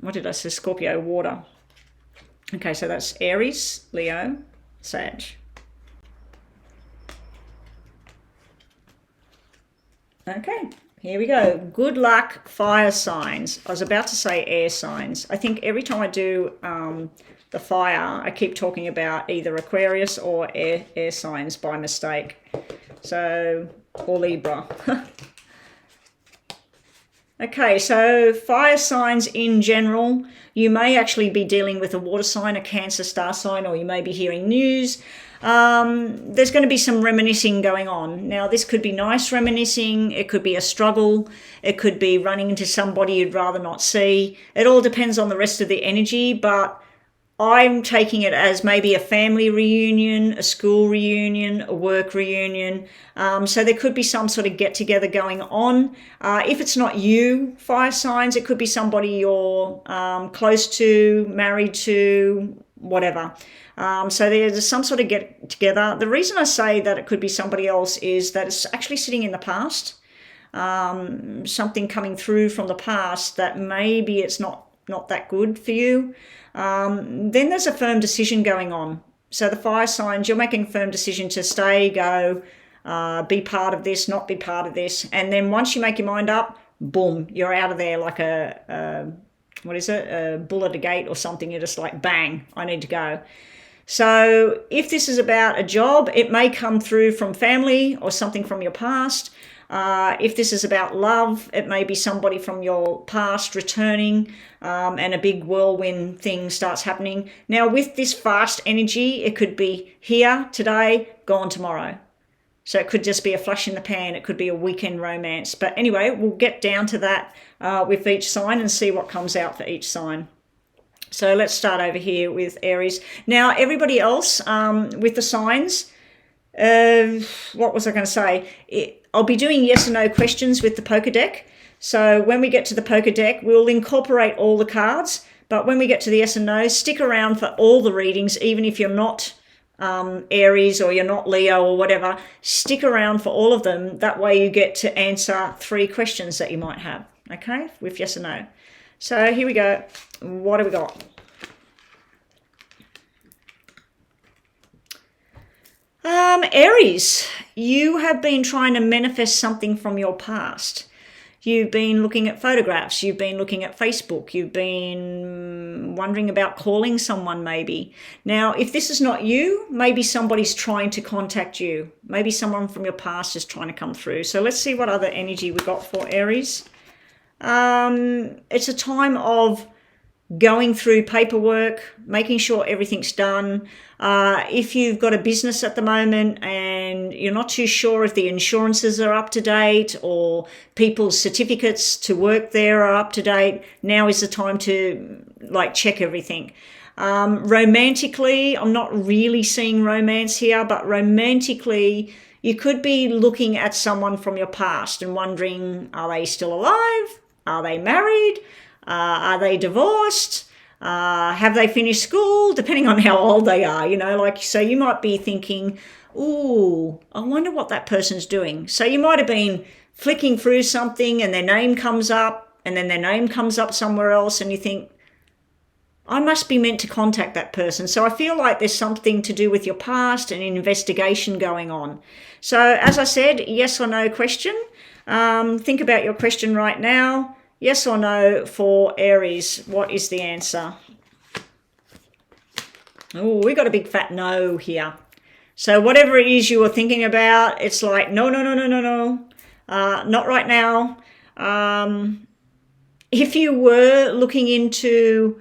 what did I say, Scorpio, water. Okay, so that's Aries, Leo, Sag. Okay, here we go. Good luck, fire signs. I was about to say air signs. I think every time I do the fire, I keep talking about either Aquarius or air signs by mistake. So, or Libra. Okay, so fire signs in general, you may actually be dealing with a water sign, a Cancer star sign, or you may be hearing news. There's going to be some reminiscing going on. Now, this could be nice reminiscing. It could be a struggle. It could be running into somebody you'd rather not see. It all depends on the rest of the energy, but I'm taking it as maybe a family reunion, a school reunion, a work reunion. So there could be some sort of get-together going on. If it's not you, fire signs, it could be somebody you're close to, married to, whatever. So there's some sort of get-together. The reason I say that it could be somebody else is that it's actually sitting in the past. Something coming through from the past that maybe it's not that good for you. Then there's a firm decision going on. So the fire signs, you're making a firm decision to stay, go, be part of this, not be part of this. And then once you make your mind up, boom, you're out of there like a bull at a gate or something. You're just like, bang, I need to go. So if this is about a job, it may come through from family or something from your past. If this is about love, it may be somebody from your past returning, and a big whirlwind thing starts happening. Now, with this fast energy, it could be here today, gone tomorrow. So it could just be a flash in the pan. It could be a weekend romance. But anyway, we'll get down to that with each sign and see what comes out for each sign. So let's start over here with Aries. Now, everybody else with the signs, what was I going to say? I'll be doing yes or no questions with the poker deck. So when we get to the poker deck, we'll incorporate all the cards. But when we get to the yes and no, stick around for all the readings, even if you're not Aries or you're not Leo or whatever. Stick around for all of them. That way you get to answer 3 questions that you might have, okay, with yes or no. So here we go. What have we got? Aries, you have been trying to manifest something from your past. You've been looking at photographs. You've been looking at Facebook. You've been wondering about calling someone maybe. Now, if this is not you, maybe somebody's trying to contact you. Maybe someone from your past is trying to come through. So let's see what other energy we got for Aries. It's a time of going through paperwork, making sure everything's done. If you've got a business at the moment and you're not too sure if the insurances are up to date or people's certificates to work there are up to date, now is the time to check everything. Romantically, I'm not really seeing romance here, but romantically, you could be looking at someone from your past and wondering, are they still alive? Are they married? Are they divorced? Have they finished school? Depending on how old they are, so you might be thinking, ooh, I wonder what that person's doing. So you might have been flicking through something and their name comes up and then their name comes up somewhere else and you think, I must be meant to contact that person. So I feel like there's something to do with your past and investigation going on. So as I said, yes or no question. Think about your question right now. Yes or no for Aries. What is the answer? Oh, we got a big fat no here. So whatever it is you were thinking about, it's like, no. Not right now. If you were looking into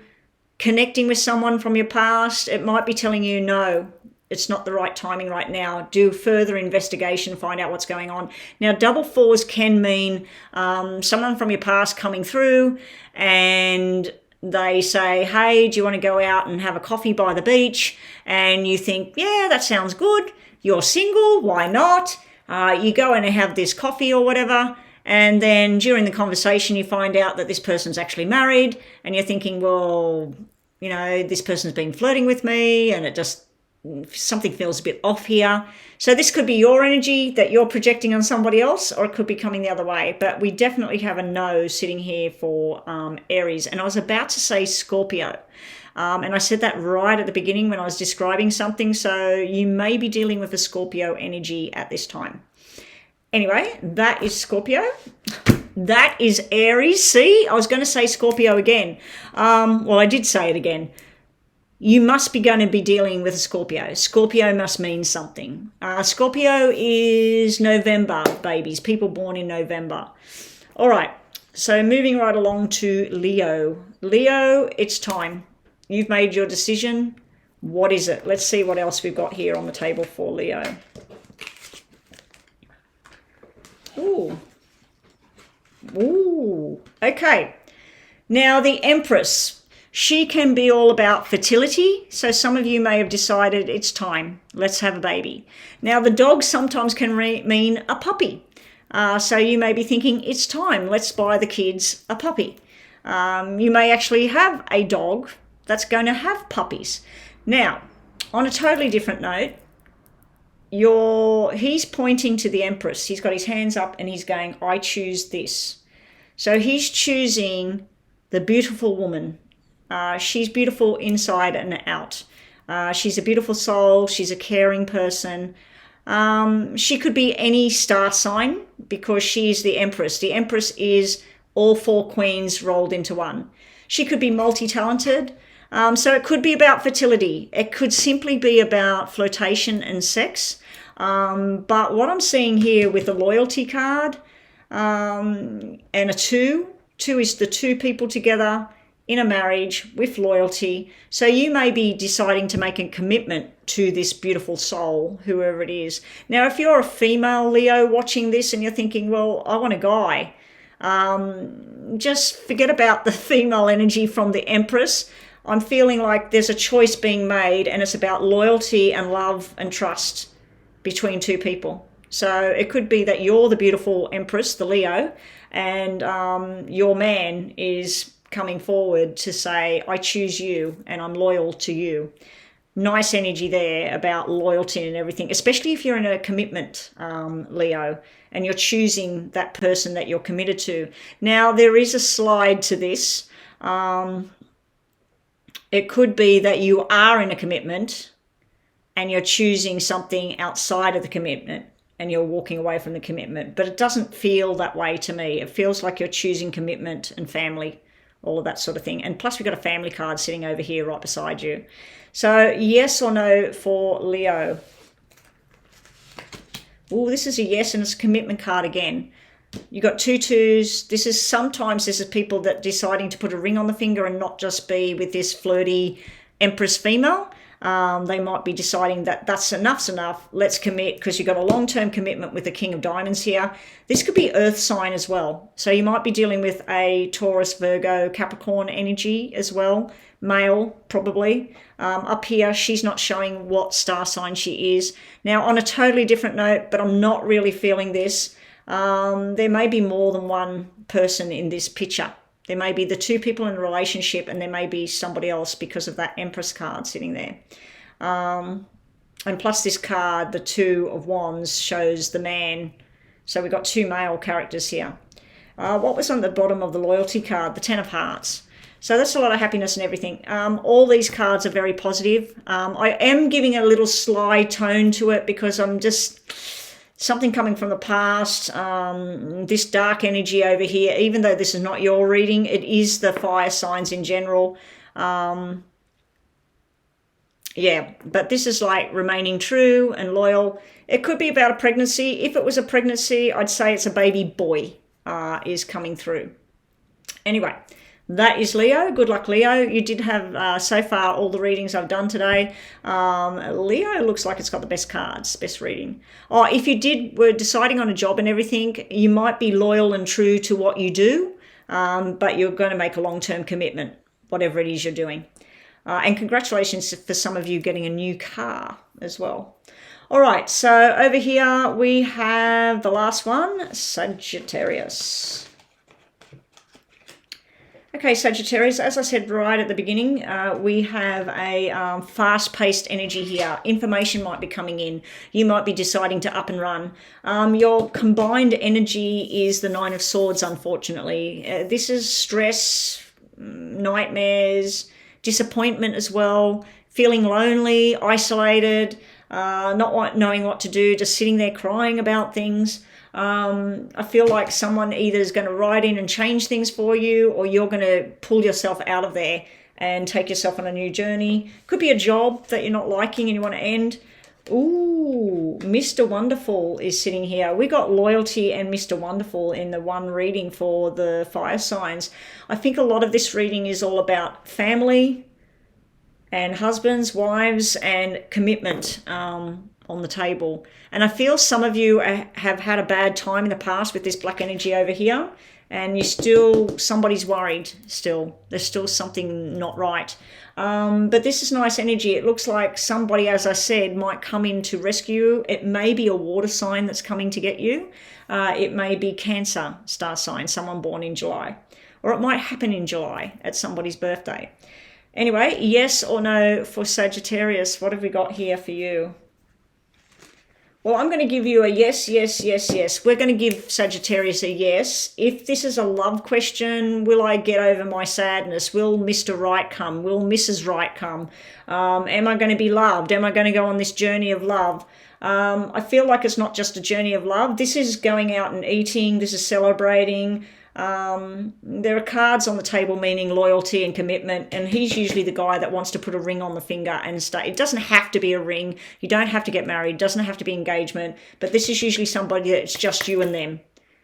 connecting with someone from your past, it might be telling you, no, it's not the right timing right now. Do further investigation, find out what's going on. Now, double fours can mean someone from your past coming through and they say, hey, do you want to go out and have a coffee by the beach? And you think, yeah, that sounds good. You're single, why not? You go in and have this coffee or whatever. And then during the conversation, you find out that this person's actually married and you're thinking, well, this person's been flirting with me and something feels a bit off here. So this could be your energy that you're projecting on somebody else, or it could be coming the other way. But we definitely have a no sitting here for Aries. And I was about to say Scorpio. And I said that right at the beginning when I was describing something. So you may be dealing with a Scorpio energy at this time. Anyway, that is Scorpio. That is Aries. See, I was going to say Scorpio again. Well, I did say it again. You must be going to be dealing with a Scorpio. Scorpio must mean something. Scorpio is November babies, people born in November. All right, so moving right along to Leo. Leo, it's time. You've made your decision. What is it? Let's see what else we've got here on the table for Leo. Ooh, okay. Now the Empress. She can be all about fertility. So some of you may have decided it's time. Let's have a baby. Now the dog sometimes can mean a puppy. So you may be thinking it's time. Let's buy the kids a puppy. You may actually have a dog that's going to have puppies. Now, on a totally different note, he's pointing to the Empress. He's got his hands up and he's going, I choose this. So he's choosing the beautiful woman. She's beautiful inside and out. She's a beautiful soul. She's a caring person. She could be any star sign because she's the Empress. The Empress is all 4 queens rolled into one. She could be multi-talented. So it could be about fertility. It could simply be about flirtation and sex. But what I'm seeing here with the loyalty card and a 2 is the 2 people together in a marriage with loyalty. So you may be deciding to make a commitment to this beautiful soul, whoever it is. Now, if you're a female Leo watching this and you're thinking, well, I want a guy, just forget about the female energy from the Empress. I'm feeling like there's a choice being made, and it's about loyalty and love and trust between 2 people. So it could be that you're the beautiful Empress, the Leo, and your man is coming forward to say, I choose you and I'm loyal to you. Nice energy there about loyalty and everything, especially if you're in a commitment, Leo, and you're choosing that person that you're committed to. Now, there is a slide to this. It could be that you are in a commitment and you're choosing something outside of the commitment and you're walking away from the commitment, but it doesn't feel that way to me. It feels like you're choosing commitment and family, all of that sort of thing. And plus we've got a family card sitting over here right beside you. So yes or no for Leo. Oh, this is a yes, and it's a commitment card again. You got 2 2s. This is people that deciding to put a ring on the finger and not just be with this flirty Empress female. They might be deciding that enough's enough. Let's commit, because you've got a long-term commitment with the King of Diamonds here. This could be Earth sign as well. So you might be dealing with a Taurus, Virgo, Capricorn energy as well. Male, probably. Up here, she's not showing what star sign she is. Now, on a totally different note, but I'm not really feeling this, there may be more than one person in this picture. There may be the 2 people in a relationship, and there may be somebody else because of that Empress card sitting there. And plus this card, the 2 of Wands, shows the man. So we've got 2 male characters here. What was on the bottom of the loyalty card? The 10 of Hearts. So that's a lot of happiness and everything. All these cards are very positive. I am giving a little sly tone to it because I'm just... something coming from the past, this dark energy over here, even though this is not your reading, it is the fire signs in general. Yeah, but this is like remaining true and loyal. It could be about a pregnancy. If it was a pregnancy, I'd say it's a baby boy is coming through. Anyway, that is Leo. Good luck, Leo. You did have, so far, all the readings I've done today. Leo looks like it's got the best cards, best reading. Oh, if you were deciding on a job and everything, you might be loyal and true to what you do, but you're going to make a long-term commitment, whatever it is you're doing. And congratulations for some of you getting a new car as well. All right, so over here we have the last one, Sagittarius. Okay, Sagittarius, as I said right at the beginning, we have a fast-paced energy here. Information might be coming in. You might be deciding to up and run. Your combined energy is the 9 of Swords, unfortunately. This is stress, nightmares, disappointment as well, feeling lonely, isolated, not knowing what to do, just sitting there crying about things. I feel like someone either is going to ride in and change things for you, or you're going to pull yourself out of there and take yourself on a new journey. Could be a job that you're not liking and you want to end. Ooh, Mr. Wonderful is sitting here. We got loyalty and Mr. Wonderful in the one reading for the fire signs. I think a lot of this reading is all about family and husbands, wives, and commitment on the table. And I feel some of you have had a bad time in the past with this black energy over here, and somebody's worried still. There's still something not right. But this is nice energy. It looks like somebody, as I said, might come in to rescue you. It may be a water sign that's coming to get you. It may be Cancer star sign, someone born in July. Or it might happen in July at somebody's birthday. Anyway, yes or no for Sagittarius. What have we got here for you? Well, I'm going to give you a yes, yes, yes, yes. We're going to give Sagittarius a yes. If this is a love question, will I get over my sadness? Will Mr. Right come? Will Mrs. Right come? Am I going to be loved? Am I going to go on this journey of love? I feel like it's not just a journey of love. This is going out and eating. This is celebrating. There are cards on the table meaning loyalty and commitment, and he's usually the guy that wants to put a ring on the finger and stay. It doesn't have to be a ring. You don't have to get married. It doesn't have to be engagement, but this is usually somebody that's just you and them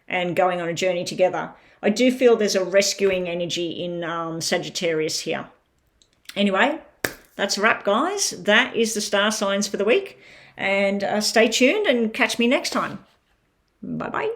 and going on a journey together. I do feel there's a rescuing energy in Sagittarius here. Anyway, that's a wrap, guys. That is the star signs for the week. And stay tuned and catch me next time. Bye-bye.